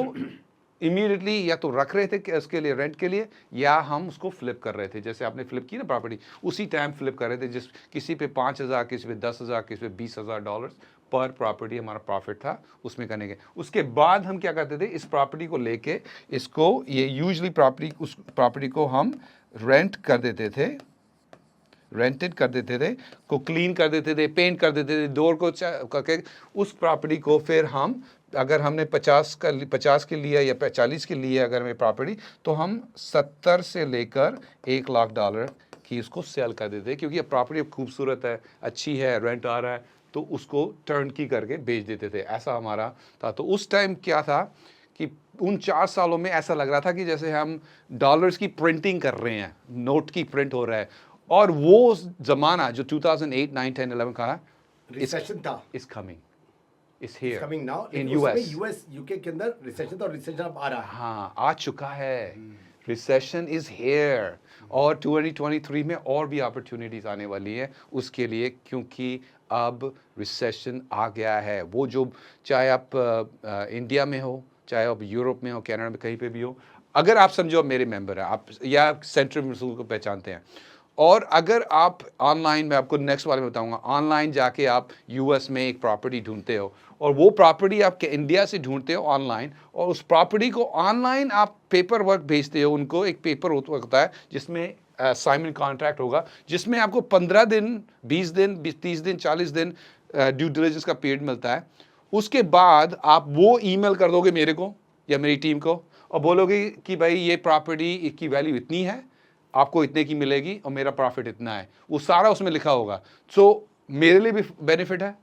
इमीडिएटली या तो रख रहे थे उसके लिए रेंट के लिए, या हम उसको फ्लिप कर रहे थे। जैसे आपने फ्लिप की ना प्रॉपर्टी, उसी टाइम फ्लिप कर रहे थे। जिस किसी पे 5,000, किसी पे 10,000, किसी पे $20,000 पर प्रॉपर्टी हमारा प्रॉफिट था उसमें करने के। उसके बाद हम क्या करते थे, इस प्रॉपर्टी को लेके इसको, ये यूजुअली उस प्रॉपर्टी को हम रेंट कर देते थे, रेंटेड कर देते थे, को क्लीन कर देते थे, पेंट कर देते थे, डोर को करके उस प्रॉपर्टी को फिर हम अगर हमने 50 के लिए या 40 के लिए अगर हमें प्रॉपर्टी, तो हम 70 से लेकर $1 लाख की उसको सेल कर देते, क्योंकि अब प्रॉपर्टी अब खूबसूरत है, अच्छी है, रेंट आ रहा है, तो उसको टर्न की करके बेच देते थे। ऐसा हमारा था। तो उस टाइम क्या था कि उन 4 सालों में ऐसा लग रहा था कि जैसे हम डॉलर्स की प्रिंटिंग कर रहे हैं, नोट की प्रिंट हो रहा है। और वो ज़माना जो 2008, 9, 10, 11 का रिसेशन था, is coming, is here coming now in US US. UK के अंदर रिसेशन था, और रिसेशन अब आ रहा है। हाँ, आ चुका है, रिसेशन इज हेयर। और 2023 में और भी अपॉर्चुनिटीज आने वाली है उसके लिए, क्योंकि अब रिसेशन आ गया है। वो जो चाहे आप इंडिया में हो, चाहे आप यूरोप में हो, कनाडा में, कहीं पे भी हो, अगर आप समझो आप मेरे मेंबर हैं, आप या सेंट्रल मिसूल को पहचानते हैं, और अगर आप ऑनलाइन, मैं आपको नेक्स्ट वाले में बताऊंगा, ऑनलाइन जाके आप यूएस में एक प्रॉपर्टी ढूंढते हो, और वो प्रॉपर्टी आप इंडिया से ढूंढते हो ऑनलाइन, और उस प्रॉपर्टी को ऑनलाइन आप पेपर वर्क भेजते हो उनको, एक पेपर होता है जिसमें असाइनमेंट कॉन्ट्रैक्ट होगा, जिसमें आपको 15 दिन, 20 दिन, 30 दिन, 40 दिन ड्यू डिलिजेंस का पीरियड मिलता है। उसके बाद आप वो ईमेल कर दोगे मेरे को या मेरी टीम को, और बोलोगे कि भाई ये प्रॉपर्टी की वैल्यू इतनी है, आपको इतने की मिलेगी, और मेरा प्रॉफिट इतना है। वो सारा उसमें लिखा होगा। सो मेरे लिए भी बेनिफिट है,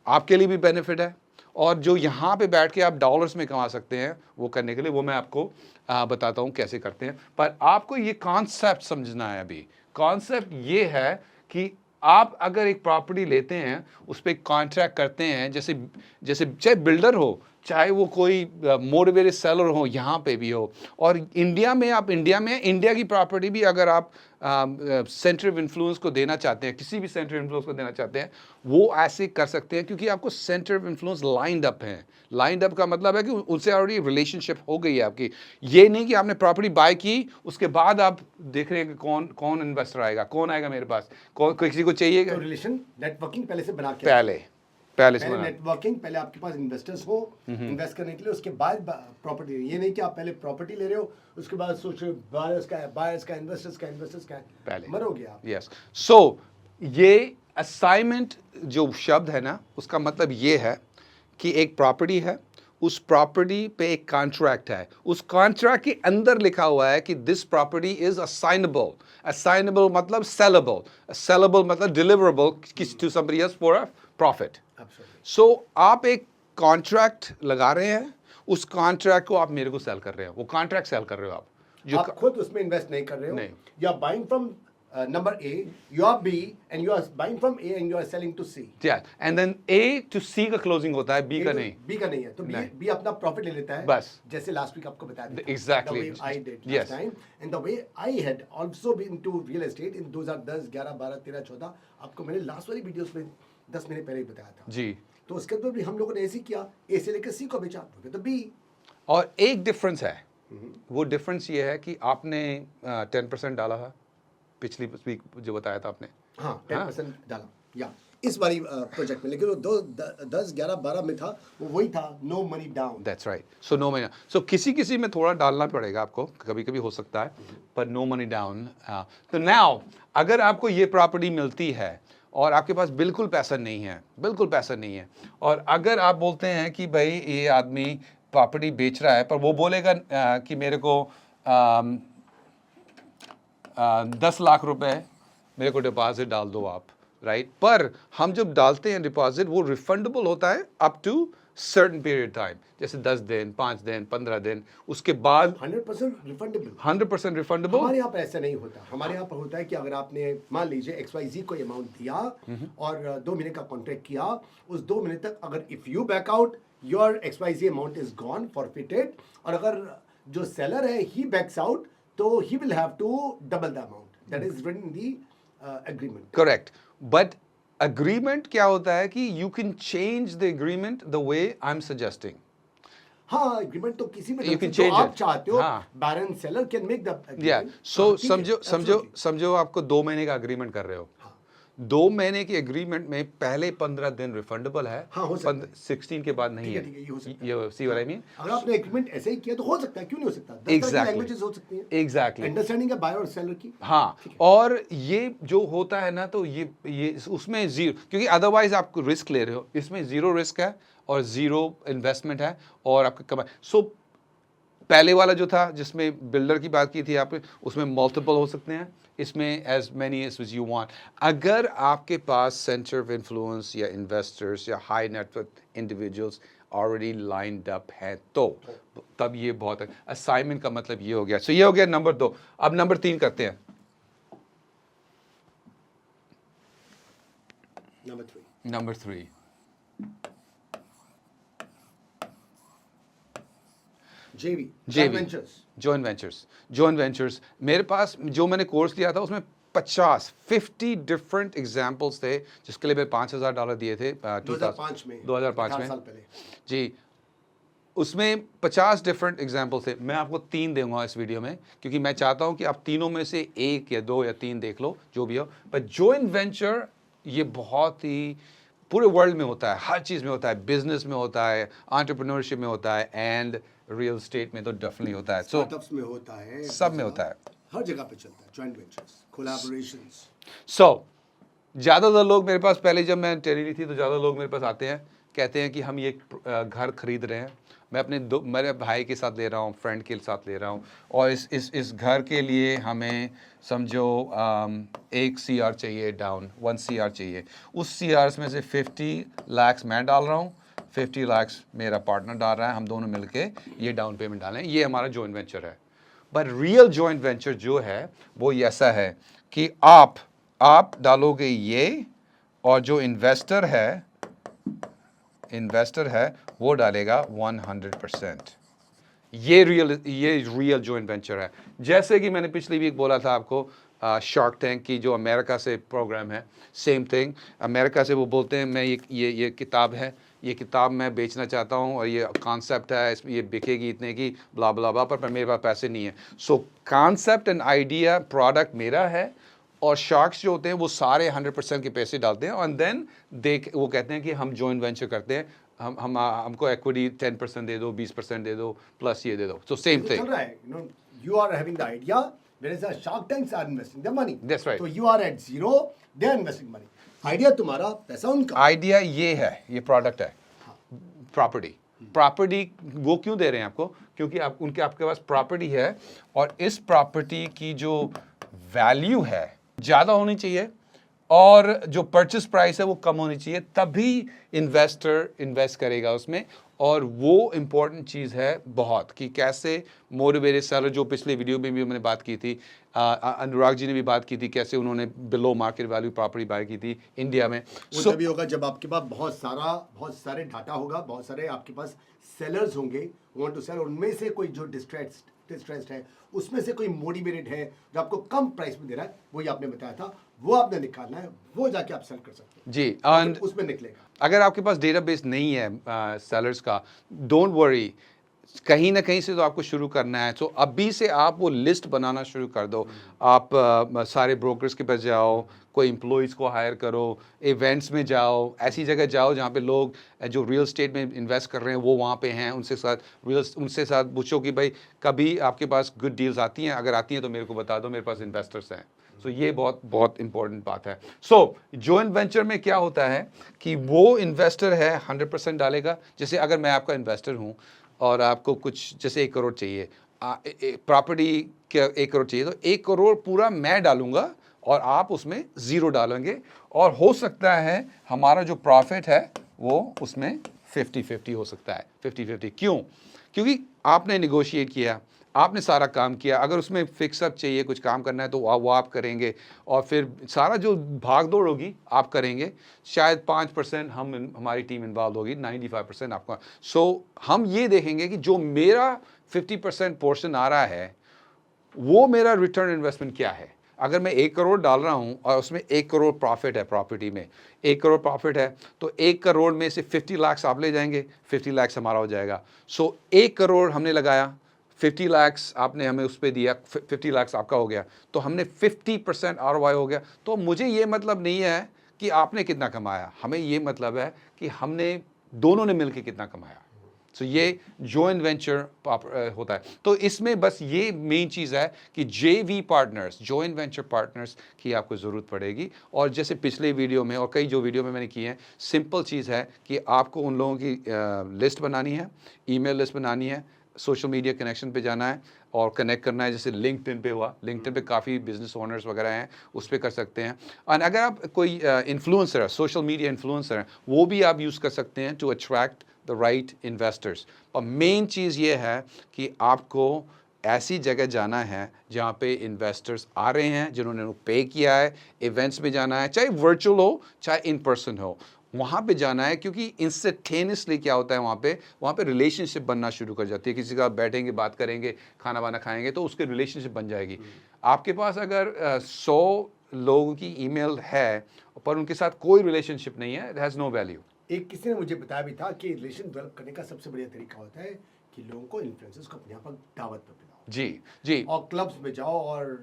आपके लिए भी बेनिफिट है, और जो यहाँ पे बैठ के आप डॉलर्स में कमा सकते हैं, वो करने के लिए वो मैं आपको बताता हूँ कैसे करते हैं। पर आपको ये कॉन्सेप्ट समझना है। अभी कॉन्सेप्ट ये है कि आप अगर एक प्रॉपर्टी लेते हैं, उस पर कॉन्ट्रैक्ट करते हैं, जैसे जैसे चाहे बिल्डर हो, चाहे वो कोई मोटिवेटेड सेलर हो, यहाँ पे भी हो, और इंडिया में आप इंडिया की प्रॉपर्टी भी अगर आप सेंटर ऑफ इन्फ्लुएंस को देना चाहते हैं, किसी भी सेंटर ऑफ इन्फ्लुएंस को देना चाहते हैं, वो ऐसे कर सकते हैं, क्योंकि आपको centre of influence lined up है। लाइंड अप का मतलब है कि उनसे ऑलरेडी रिलेशनशिप हो गई है आपकी। ये नहीं कि आपने प्रॉपर्टी बाय की, उसके बाद आप देख रहे हैं कि कौन इन्वेस्टर आएगा, कौन आएगा मेरे पास, कौन, किसी को चाहिए। तो रिलेशन नेटवर्किंग पहले से बना के, पहले से नेटवर्किंग, पहले आपके पास इन्वेस्टर्स हो इन्वेस्ट करने के लिए, उसके बाद प्रॉपर्टी। ये नहीं कि आप पहले प्रॉपर्टी ले रहे हो, उसके बाद सोच रहे हो बायर्स का इन्वेस्टर्स का पहले मरोगे आप। यस। सो ये असाइनमेंट जो शब्द है ना, उसका मतलब ये है कि एक प्रॉपर्टी है, उस प्रॉपर्टी पे एक कॉन्ट्रैक्ट है, उस कॉन्ट्रैक्ट के अंदर लिखा हुआ है कि this property is assignable. Assignable मतलब सेलेबल, सेलेबल मतलब deliverable to somebody else for a profit. So आप एक कॉन्ट्रैक्ट लगा रहे हैं, उस कॉन्ट्रैक्ट को आप मेरे को सेल कर रहे हो, वो कॉन्ट्रैक्ट सेल कर रहे हो आप खुद उसमें इन्वेस्ट नहीं कर रहे हो। नहीं। You are buying from number A, you are B, and you are buying from A and you are selling to C. Yeah, and then A to C का क्लोजिंग होता है, B का नहीं। B का नहीं है, तो B अपना प्रॉफिट ले लेता है, बस। जैसे लास्ट वीक आपको बताया था। Exactly. The way I did Yes. last time, and the way I had also been to real estate in 2010, 11, 12, 13, 14, आपको मैंने लास्ट वाली वीडियोस में 10 महीने पहले ही बताया था। जी। तो उसके बाद भी हम लोगों ने ऐसे ही किया, A से लेकर C को बेचा, तो B। और एक डिफरेंस है, वो डिफरेंस ये है कि आपने 10% डाला था पिछली वीक जो बताया था आपने। हाँ, 10% डाला या इस बारी प्रोजेक्ट में, लेकिन वो 10, 11, 12 में था, वो वही था, no money down. That's right. So no money, so किसी में थोड़ा डालना पड़ेगा आपको, कभी कभी हो सकता है, पर नो मनी डाउन। तो नाउ अगर आपको ये प्रॉपर्टी मिलती है और आपके पास बिल्कुल पैसा नहीं है, बिल्कुल पैसा नहीं है, और अगर आप बोलते हैं कि भाई ये आदमी प्रॉपर्टी बेच रहा है, पर वो बोलेगा कि मेरे को 10 लाख रुपए मेरे को डिपॉजिट डाल दो आप, राइट। पर हम जब डालते हैं डिपॉजिट, वो रिफंडेबल होता है up to certain period time, जैसे 10 दिन, 5 दिन, 15 दिन, उसके बाद 100% रिफंडेबल। 100% रिफंडेबल। हमारे यहाँ पर ऐसा नहीं होता। हमारे यहाँ पर होता है कि अगर आपने मान लीजिए XYZ को अमाउंट दिया और 2 महीने का कॉन्ट्रैक्ट किया, उस 2 महीने तक अगर if you back out, your XYZ amount is gone, forfeited. और अगर जो सेलर है ही बैक्स आउट, तो he will have to double the amount that is written in the agreement. Correct. But agreement क्या होता है कि you can change the agreement the way I'm suggesting. हाँ, agreement तो किसी में You can जो change आप it. चाहते हो, हाँ. buyer and seller can make the agreement. Yeah. So ठीक है, समझो आपको 2 महीने का agreement कर रहे हो। 2 महीने के एग्रीमेंट में पहले 15 दिन रिफंडेबल है। हाँ, हो सकता है। 16 के बाद नहीं है। ठीक है, ये हो सकता है। ये सी व्हाट आई मीन। अगर आपने एग्रीमेंट ऐसे ही किया तो हो सकता है, क्यों नहीं हो सकता? 10 तरह की Exactly. लैंग्वेजेस हो सकती हैं। Exactly. अंडरस्टैंडिंग है बायर और सेलर की। हाँ, और ये जो होता है ना, तो ये उसमें जीरो, क्योंकि अदरवाइज आप रिस्क ले रहे हो, इसमें जीरो रिस्क है और ज़ीरो इन्वेस्टमेंट है और आपका कमाई। सो पहले वाला जो था जिसमें बिल्डर की बात की थी आपने, उसमें मल्टीपल हो सकते हैं, इसमें as many as you want. अगर आपके पास सेंटर ऑफ इन्फ्लुएंस या इन्वेस्टर्स या high net worth individuals already lined up हैं तो तब ये बहुत है। असाइनमेंट का मतलब ये हो गया। सो ये हो गया नंबर 2। अब नंबर 3 करते हैं। Number 3 JV, joint ventures. मेरे पास जो मैंने कोर्स लिया था उसमें 50 डिफरेंट एग्जाम्पल्स थे, जिसके लिए मैं $5,000 दिए थे 2005 में 2005 में साल पहले। जी। उसमें 50 डिफरेंट एग्जाम्पल थे। मैं आपको 3 दूंगा इस वीडियो में, क्योंकि मैं चाहता हूं कि आप तीनों में से 1 या 2 या 3 देख लो, जो भी हो। पर जॉइंट वेंचर ये बहुत ही पूरे वर्ल्ड में होता है, हर चीज़ में होता है, बिजनेस में होता है, एंटरप्रेन्योरशिप में होता है, एंड रियल एस्टेट में तो डेफिनेटली होता है। सो स्टार्टअप्स में होता है, सब में होता है, हर जगह पे चलता है जॉइंट वेंचर्स, कोलैबोरेशंस। सो ज़्यादातर लोग मेरे पास, पहले जब मैं टेली थी तो ज़्यादा लोग मेरे पास आते हैं, कहते हैं कि हम ये घर खरीद रहे हैं, मैं अपने मेरे भाई के साथ ले रहा हूँ, फ्रेंड के साथ ले रहा हूँ, और इस घर के लिए हमें समझो 1 CR चाहिए डाउन, 1 CR चाहिए। उस CR में से 50 लाख मैं डाल रहा हूँ, 50 लाख मेरा पार्टनर डाल रहा है, हम दोनों मिलके ये डाउन पेमेंट डालें, ये हमारा जॉइंट वेंचर है। बट रियल जॉइंट वेंचर जो है वो ऐसा है कि आप डालोगे ये, और जो इन्वेस्टर है वो डालेगा 100%। ये रियल जॉइंट वेंचर है। जैसे कि मैंने पिछली वीक बोला था आपको, शार्क टैंक की जो अमेरिका से प्रोग्राम है, सेम थिंग। अमेरिका से वो बोलते हैं मैं ये किताब है, ये किताब मैं बेचना चाहता हूँ और ये कॉन्सेप्ट है, इसमें ये बिकेगी इतने की, ब्ला ब्ला ब्ला, पर मेरे पास पैसे नहीं है। So concept and idea, product मेरा है, और शार्क्स जो होते हैं वो सारे 100% के पैसे डालते हैं, और देन वो कहते हैं कि हम जॉइंट वेंचर करते हैं, हमको इक्विटी 10% दे दो, 20% दे दो, प्लस ये दे दो। So same thing. चल रहा है, you are having the idea, whereas the Shark Tanks are investing the money. That's right. So you are at zero, they are investing money. Idea तुम्हारा, पैसा उनका। आइडिया ये है, ये प्रोडक्ट है, प्रॉपर्टी वो क्यों दे रहे हैं आपको? क्योंकि आपके पास प्रॉपर्टी है, और इस प्रॉपर्टी की जो वैल्यू है ज़्यादा होनी चाहिए, और जो परचेस प्राइस है वो कम होनी चाहिए, तभी इन्वेस्टर इन्वेस्ट करेगा उसमें। और वो इम्पॉर्टेंट चीज़ है बहुत, कि कैसे मोटिवेटेड सेलर, जो पिछले वीडियो में भी मैंने बात की थी, अनुराग जी ने भी बात की थी, कैसे उन्होंने below market value property bye की थी इंडिया में। वो तभी होगा जब आपके पास बहुत सारे डाटा होगा, बहुत सारे आपके पास सेलर्स होंगे, वांट टू सेल, उनमें से कोई जो डिस्ट्रेस्ड है, उसमें से कोई मोटिवेटेड है जो आपको कम प्राइस में दे रहा है, वही आपने बताया था, वो आपने निकालना है, वो जाके आप सेल कर सकते हैं जी। एंड उसमें निकलेगा। अगर आपके पास डेटाबेस नहीं है सेलर्स का, डोंट वरी, कहीं ना कहीं से तो आपको शुरू करना है। तो अभी से आप वो लिस्ट बनाना शुरू कर दो। आप सारे ब्रोकर्स के पास जाओ, कोई एम्प्लॉयज़ को हायर करो, इवेंट्स में जाओ, ऐसी जगह जाओ जहाँ पे लोग जो रियल एस्टेट में इन्वेस्ट कर रहे हैं वो वहाँ पे हैं, उनसे साथ पूछो कि भाई कभी आपके पास गुड डील्स आती हैं, अगर आती हैं तो मेरे को बता दो, मेरे पास इन्वेस्टर्स हैं। सो ये बहुत इंपॉर्टेंट बात है। सो जॉइंट वेंचर में क्या होता है कि वो इन्वेस्टर है 100% डालेगा। जैसे अगर मैं आपका इन्वेस्टर हूँ और आपको कुछ जैसे 1 करोड़ चाहिए, प्रॉपर्टी के 1 करोड़ चाहिए, तो 1 करोड़ पूरा मैं डालूंगा और आप उसमें 0 डालेंगे, और हो सकता है हमारा जो प्रॉफिट है वो उसमें 50-50 हो सकता है। 50-50 क्यों? क्योंकि आपने निगोशिएट किया, आपने सारा काम किया। अगर उसमें फिक्सअप चाहिए, कुछ काम करना है, तो वो आप करेंगे, और फिर सारा जो भाग दौड़ होगी आप करेंगे। शायद 5% हमारी टीम इन्वॉल्व होगी, 95% आपका। सो हम ये देखेंगे कि जो मेरा 50% पोर्शन आ रहा है वो मेरा रिटर्न इन्वेस्टमेंट क्या है। अगर मैं 1 करोड़ डाल रहा हूँ और उसमें 1 करोड़ प्रॉफिट है, प्रॉपर्टी में 1 करोड़ प्रॉफिट है, तो 1 करोड़ में से 50 लाख आप ले जाएंगे, 50 लाख हमारा हो जाएगा। सो 1 करोड़ हमने लगाया, 50 लाख आपने हमें उस पर दिया, 50 लाख आपका हो गया, तो हमने 50% ROI हो गया। तो मुझे ये मतलब नहीं है कि आपने कितना कमाया, हमें ये मतलब है कि हमने दोनों ने मिलकर कितना कमाया। सो ये जॉइंट वेंचर होता है। तो इसमें बस ये मेन चीज़ है कि JV partners, joint venture partners की आपको ज़रूरत पड़ेगी। और जैसे पिछले वीडियो में और कई जो वीडियो में मैंने की है, सिंपल चीज़ है कि आपको उन लोगों की लिस्ट बनानी है, ईमेल लिस्ट बनानी है, सोशल मीडिया कनेक्शन पे जाना है और कनेक्ट करना है। जैसे लिंक्डइन पे हुआ, लिंक्डइन पे काफ़ी बिजनेस ओनर्स वगैरह हैं, उस पर कर सकते हैं। और अगर आप कोई इन्फ्लुएंसर है, सोशल मीडिया इन्फ्लुएंसर है, वो भी आप यूज़ कर सकते हैं to attract the right investors. और मेन चीज़ ये है कि आपको ऐसी जगह जाना है जहाँ पे इन्वेस्टर्स आ रहे हैं, जिन्होंने पे किया है। इवेंट्स में जाना है, चाहे वर्चुअल हो चाहे इन पर्सन हो, वहाँ पे जाना है। क्योंकि इंस्टेंटेनियसली क्या होता है वहाँ पे रिलेशनशिप बनना शुरू कर जाती है। किसी का बैठेंगे, बात करेंगे, खाना वाना खाएंगे, तो उसके रिलेशनशिप बन जाएगी। आपके पास अगर 100 लोगों की ईमेल है पर उनके साथ कोई रिलेशनशिप नहीं है, इट हैज़ नो वैल्यू। एक किसी ने मुझे बताया भी था कि रिलेशन डेवलप करने का सबसे बढ़िया तरीका होता है कि लोगों को, इन्फ्लुएंसर्स को अपने यहाँ पर दावत पर बुलाओ, जी जी और क्लब्स में जाओ, और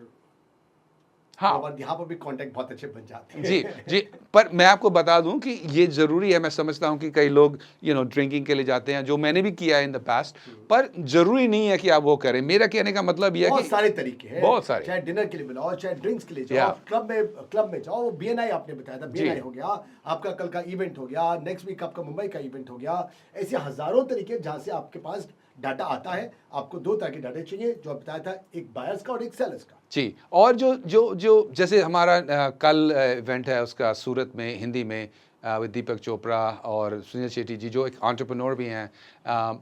हाँ यहाँ पर भी कांटेक्ट बहुत अच्छे बन जाते हैं। जी जी। पर मैं आपको बता दूं कि ये ज़रूरी है। मैं समझता हूं कि कई लोग ड्रिंकिंग के लिए जाते हैं, जो मैंने भी किया है इन द पास्ट, पर ज़रूरी नहीं है कि आप वो करें। मेरा कहने का मतलब यह है बहुत कि सारे तरीके हैं, बहुत सारे, चाहे डिनर के लिए बुलाओ, चाहे ड्रिंक्स के लिए जाओ, Yeah. क्लब में जाओ। BNI आपने बताया था, जी। BNI हो गया आपका, कल का इवेंट हो गया, नेक्स्ट वीक आपका मुंबई का इवेंट हो गया। ऐसे हजारों तरीके जहां से आपके पास डाटा आता है। आपको दो तरह के डाटा चाहिए, जो आप बताया था, एक बायर्स का और एक सेलर्स का। जी। और जो जैसे हमारा कल इवेंट है उसका सूरत में, हिंदी में, विद दीपक चोपड़ा और सुनील शेट्टी जी, जो एक एंटरप्रेन्योर भी हैं,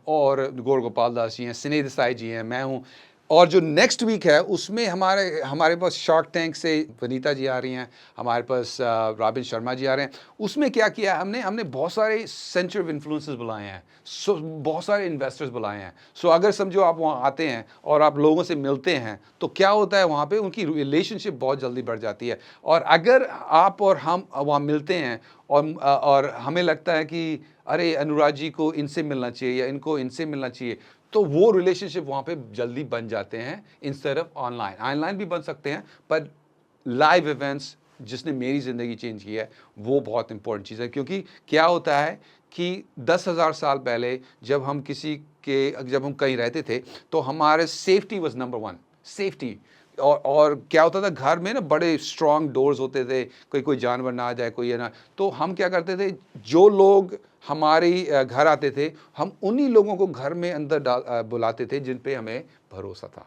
और गौर गोपाल दास जी हैं, सिने देसाई जी हैं, मैं हूँ। और जो नेक्स्ट वीक है उसमें हमारे पास शार्क टैंक से वनीता जी आ रही हैं, हमारे पास रॉबिन शर्मा जी आ रहे हैं। उसमें क्या किया हमने बहुत सारे सेंटर ऑफ इन्फ्लुएंसर्स बुलाए हैं, बहुत सारे इन्वेस्टर्स बुलाए हैं। सो अगर समझो आप वहाँ आते हैं और आप लोगों से मिलते हैं, तो क्या होता है वहाँ पे उनकी रिलेशनशिप बहुत जल्दी बढ़ जाती है। और अगर आप और हम वहाँ मिलते हैं और हमें लगता है कि अरे अनुराग जी को इनसे मिलना चाहिए या इनको इनसे मिलना चाहिए, तो वो रिलेशनशिप वहाँ पे जल्दी बन जाते हैं इंस्टेड ऑफ ऑनलाइन भी बन सकते हैं। पर लाइव इवेंट्स, जिसने मेरी ज़िंदगी चेंज की है, वो बहुत इंपॉर्टेंट चीज़ है। क्योंकि क्या होता है कि 10,000 साल पहले जब हम कहीं रहते थे, तो हमारे सेफ्टी वाज नंबर 1, सेफ्टी। और क्या होता था, घर में ना बड़े स्ट्रॉन्ग डोर्स होते थे, कोई जानवर ना आ जाए, कोई है ना। तो हम क्या करते थे, जो लोग हमारी घर आते थे, हम उन्हीं लोगों को घर में अंदर बुलाते थे जिन पे हमें भरोसा था,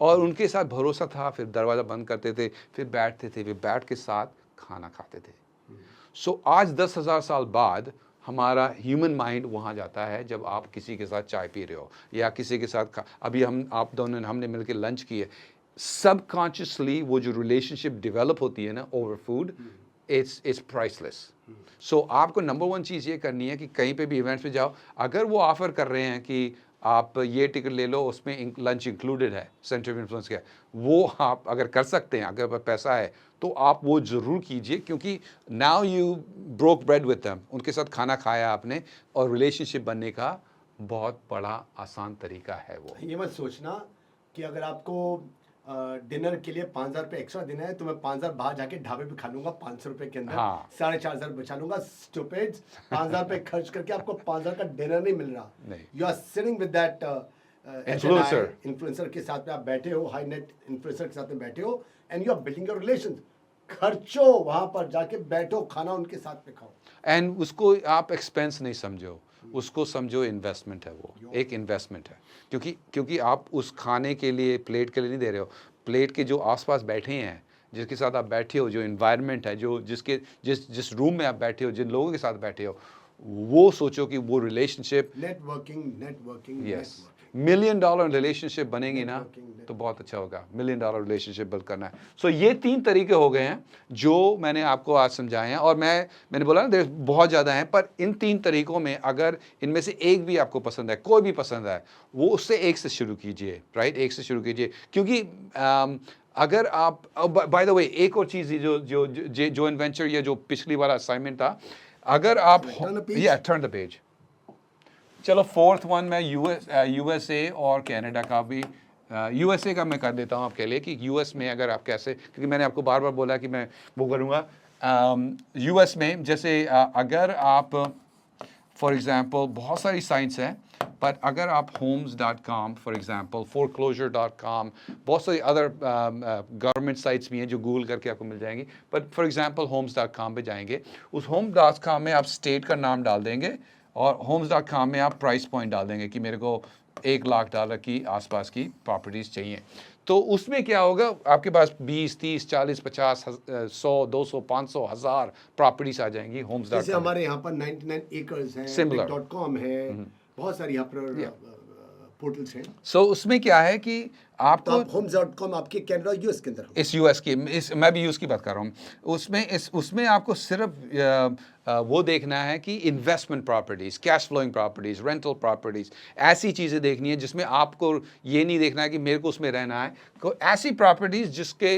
और उनके साथ भरोसा था। फिर दरवाज़ा बंद करते थे, फिर बैठते थे, फिर बैठ के साथ खाना खाते थे। सो आज 10,000 साल बाद हमारा ह्यूमन माइंड वहाँ जाता है जब आप किसी के साथ चाय पी रहे हो या किसी के साथ अभी आप दोनों हमने मिलकर लंच किए, सबकॉन्शियसली वो जो रिलेशनशिप डेवलप होती है ना ओवर फूड, इट्स प्राइसलेस। सो आपको नंबर 1 चीज़ ये करनी है कि कहीं पे भी इवेंट्स में जाओ, अगर वो ऑफ़र कर रहे हैं कि आप ये टिकट ले लो, उसमें लंच इंक्लूडेड है, सेंटर ऑफ इन्फ्लुएंस का, वो आप अगर कर सकते हैं, अगर पैसा है, तो आप वो ज़रूर कीजिए। क्योंकि now you broke bread with them, उनके साथ खाना खाया आपने, और रिलेशनशिप बनने का बहुत बड़ा आसान तरीका है वो। ये मत सोचना कि अगर आपको डिनर के लिए 5,000 रुपये एक्स्ट्रा देना है, तो मैं 5,000 बाहर जाके ढाबे पे खा लूंगा 500 रुपये के अंदर। हाँ। 4,500 बचा लूंगा। स्टूपिड्स, 5,000 रुपये खर्च करके आपको 5,000 का डिनर नहीं मिल रहा। नहीं। You are sitting with that influencer के साथ में आप बैठे हो, हाई नेट इन्फ्लुएंसर के साथ में बैठे हो, and you are building your relation. खर्चो, वहां पर जाके बैठो, खाना उनके साथ में खाओ। एंड उसको आप एक्सपेंस नहीं समझो, उसको समझो इन्वेस्टमेंट है, वो एक इन्वेस्टमेंट है। क्योंकि आप उस खाने के लिए, प्लेट के लिए नहीं दे रहे हो, प्लेट के जो आसपास बैठे हैं, जिसके साथ आप बैठे हो, जो इन्वायरमेंट है, जिस रूम में आप बैठे हो, जिन लोगों के साथ बैठे हो, वो सोचो कि वो relationship, networking yes, $1 million relationship बनेगी ना, तो बहुत अच्छा होगा। $1 मिलियन रिलेशनशिप बिल्ड करना है। सो ये 3 तरीके हो गए हैं जो मैंने आपको आज समझाए हैं, और मैंने बोला ना बहुत ज़्यादा हैं, पर इन 3 तरीकों में अगर इनमें से एक भी आपको पसंद है, कोई भी पसंद है, वो उससे एक से शुरू कीजिए, राइट? एक से शुरू कीजिए। क्योंकि अगर आप, बाय द वे, एक और चीज़ जो इन्वेंचर या जो पिछली वाला असाइनमेंट था, अगर आप टर्न द पेज। चलो 4th वन मैं USA और कनाडा का भी, USA का मैं कर देता हूँ आपके लिए, कि US में अगर आप कैसे, क्योंकि मैंने आपको बार बार बोला कि मैं वो करूँगा। US में जैसे अगर आप फॉर एग्जांपल बहुत सारी साइट्स हैं, पर अगर आप homes.com फॉर एग्जांपल, foreclosure.com, बहुत सारी अदर गवर्नमेंट साइट्स भी हैं जो गूगल करके आपको मिल जाएंगी, बट फॉर एग्जांपल homes.com पे जाएंगे, उस homes.com में आप स्टेट का नाम डाल देंगे और homes.com में आप प्राइस पॉइंट डाल देंगे कि मेरे को $1,00,000 की आसपास की प्रॉपर्टीज़ चाहिए। तो उसमें क्या होगा, आपके पास 20, 30, 40, 50, 100, 200, 500, 1000 प्रॉपर्टीज आ जाएंगी होम्स जैसे हमारे यहाँ पर 99 एकर्स है, Similar. .com है, बहुत सारी यहाँ पर पोर्टल्स हैं। सो उसमें क्या है कि तो आपको आप homes.com आपके कनाडा यूएस के अंदर हो। इस यूएस की मैं भी यूएस की बात कर रहा हूँ, उसमें आपको सिर्फ वो देखना है कि investment properties, cash flowing properties, rental properties, ऐसी चीज़ें देखनी है जिसमें आपको ये नहीं देखना है कि मेरे को उसमें रहना है, ऐसी प्रॉपर्टीज जिसके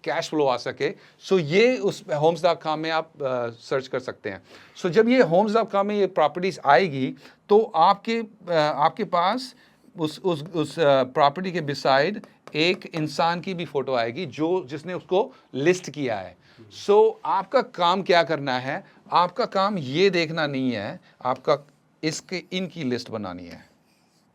कैश फ्लो आ सके। सो ये उस homes.com में आप सर्च कर सकते हैं। सो जब ये homes.com में ये प्रॉपर्टीज आएगी तो आपके पास उस प्रॉपर्टी के बिसाइड एक इंसान की भी फोटो आएगी जिसने उसको लिस्ट किया है। सो आपका काम क्या करना है, आपका काम ये देखना नहीं है, आपका इनकी लिस्ट बनानी है,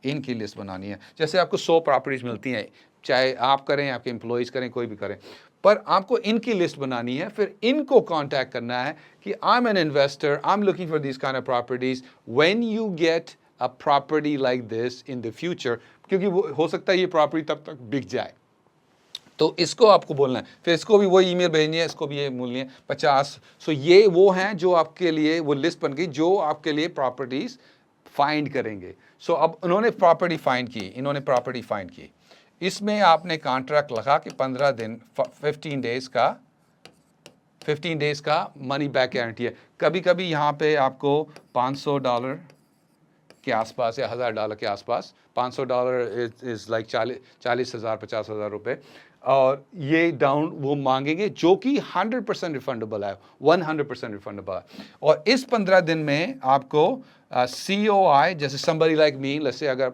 इनकी लिस्ट बनानी है। जैसे आपको 100 प्रॉपर्टीज मिलती हैं, चाहे आप करें, आपके एम्प्लॉयज़ करें, कोई भी करें, पर आपको इनकी लिस्ट बनानी है, फिर इनको कांटेक्ट करना है कि I M an investor, I am looking for this kind of properties, when you get a property like this in the future, क्योंकि वो हो सकता है ये प्रॉपर्टी तब तक बिक जाए, तो इसको आपको बोलना है, फिर इसको भी वो ईमेल भेजनी है, इसको भी ये बोलनी है 50। सो ये वो हैं जो आपके लिए वो लिस्ट बन गई जो आपके लिए प्रॉपर्टीज फाइंड करेंगे। सो अब इन्होंने प्रॉपर्टी फाइंड की, इसमें आपने कॉन्ट्रैक्ट लगा कि 15 दिन 15 डेज का मनी बैक गारंटी है। कभी कभी यहाँ पे आपको $500 के आसपास या $1,000 के आसपास, $500 इज लाइक 40,000 50,000 रुपये, और ये डाउन वो मांगेंगे जो कि 100% रिफंडेबल है, 100% रिफंडेबल है। और इस 15 दिन में आपको COI, जैसे somebody like me, जैसे अगर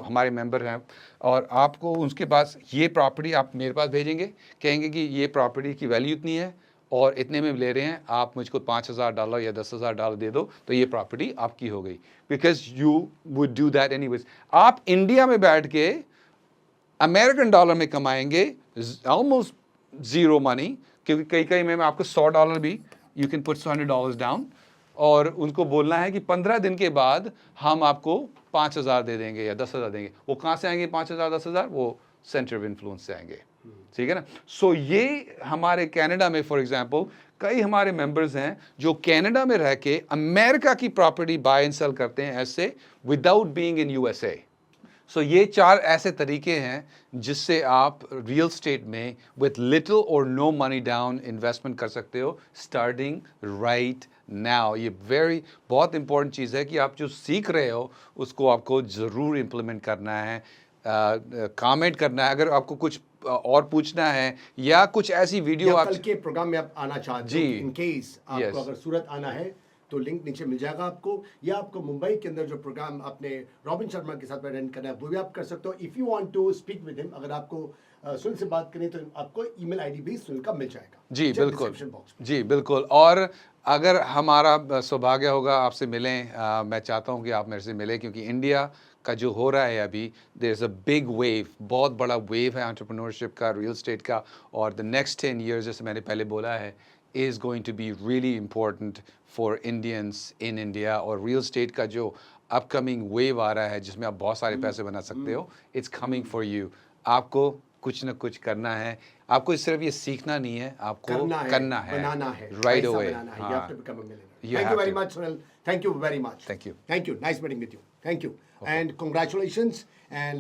हमारे मेंबर हैं और आपको उनके पास ये प्रॉपर्टी आप मेरे पास भेजेंगे, कहेंगे कि ये प्रॉपर्टी की वैल्यू इतनी है और इतने में ले रहे हैं, आप मुझको $5,000 या $10,000 दे दो, तो ये प्रॉपर्टी आपकी हो गई, because you would do that anyways. आप इंडिया में बैठ के अमेरिकन डॉलर में कमाएंगे ऑलमोस्ट जीरो मनी, क्योंकि कई में आपको $100 भी, यू कैन पुट $100 डाउन, और उनको बोलना है कि 15 दिन के बाद हम आपको 5,000 दे देंगे या 10,000 देंगे। वो कहाँ से आएंगे 5,000 10,000? वो सेंटर ऑफ इन्फ्लुएंस से आएंगे, ठीक है ना। सो ये हमारे कनाडा में फॉर एग्जांपल कई हमारे मेंबर्स हैं जो कनाडा में रह के अमेरिका की प्रॉपर्टी बाय एंड सेल करते हैं ऐसे, विदाउट बीइंग इन USA। सो ये 4 ऐसे तरीके हैं जिससे आप रियल स्टेट में विथ लिटिल और नो मनी डाउन इन्वेस्टमेंट कर सकते हो, स्टार्टिंग राइट नाउ। ये बहुत इंपॉर्टेंट चीज़ है कि आप जो सीख रहे हो उसको आपको ज़रूर इम्प्लीमेंट करना है, कमेंट करना है। अगर आपको कुछ और पूछना है या कुछ ऐसी वीडियो आप कल के प्रोग्राम में आप आना चाहते हो, इन केस आपको अगर सूरत आना है तो लिंक नीचे मिल जाएगा आपको, या आपको मुंबई के अंदर जो प्रोग्राम आपने रॉबिन शर्मा के साथ अटेंड करना है वो भी आप कर सकते हो। If you want to speak with him, अगर आपको सुनील से बात करनी तो आपको ईमेल आईडी भी सुनील का मिल जाएगा। जी बिल्कुल, जी बिल्कुल। और अगर हमारा सौभाग्य होगा आपसे मिलें, मैं चाहता हूं कि आप मेरे से मिलें, क्योंकि इंडिया का जो हो रहा है अभी, there is a big wave, बहुत बड़ा वेव है एंटरप्रेन्योरशिप का, रियल स्टेट का, और द नेक्स्ट 10 years, जैसे मैंने पहले बोला है, is going to be really important for Indians in India। और रियल स्टेट का जो अपकमिंग वेव आ रहा है जिसमें आप बहुत सारे पैसे बना सकते हो, इट्स कमिंग फॉर यू। आपको कुछ ना कुछ करना है, आपको सिर्फ ये सीखना नहीं है, आपको करना है, बनाना है, right away. Thank you very much, Sunil. Thank you very much. Thank you. Nice meeting with you. Thank you. And congratulations. And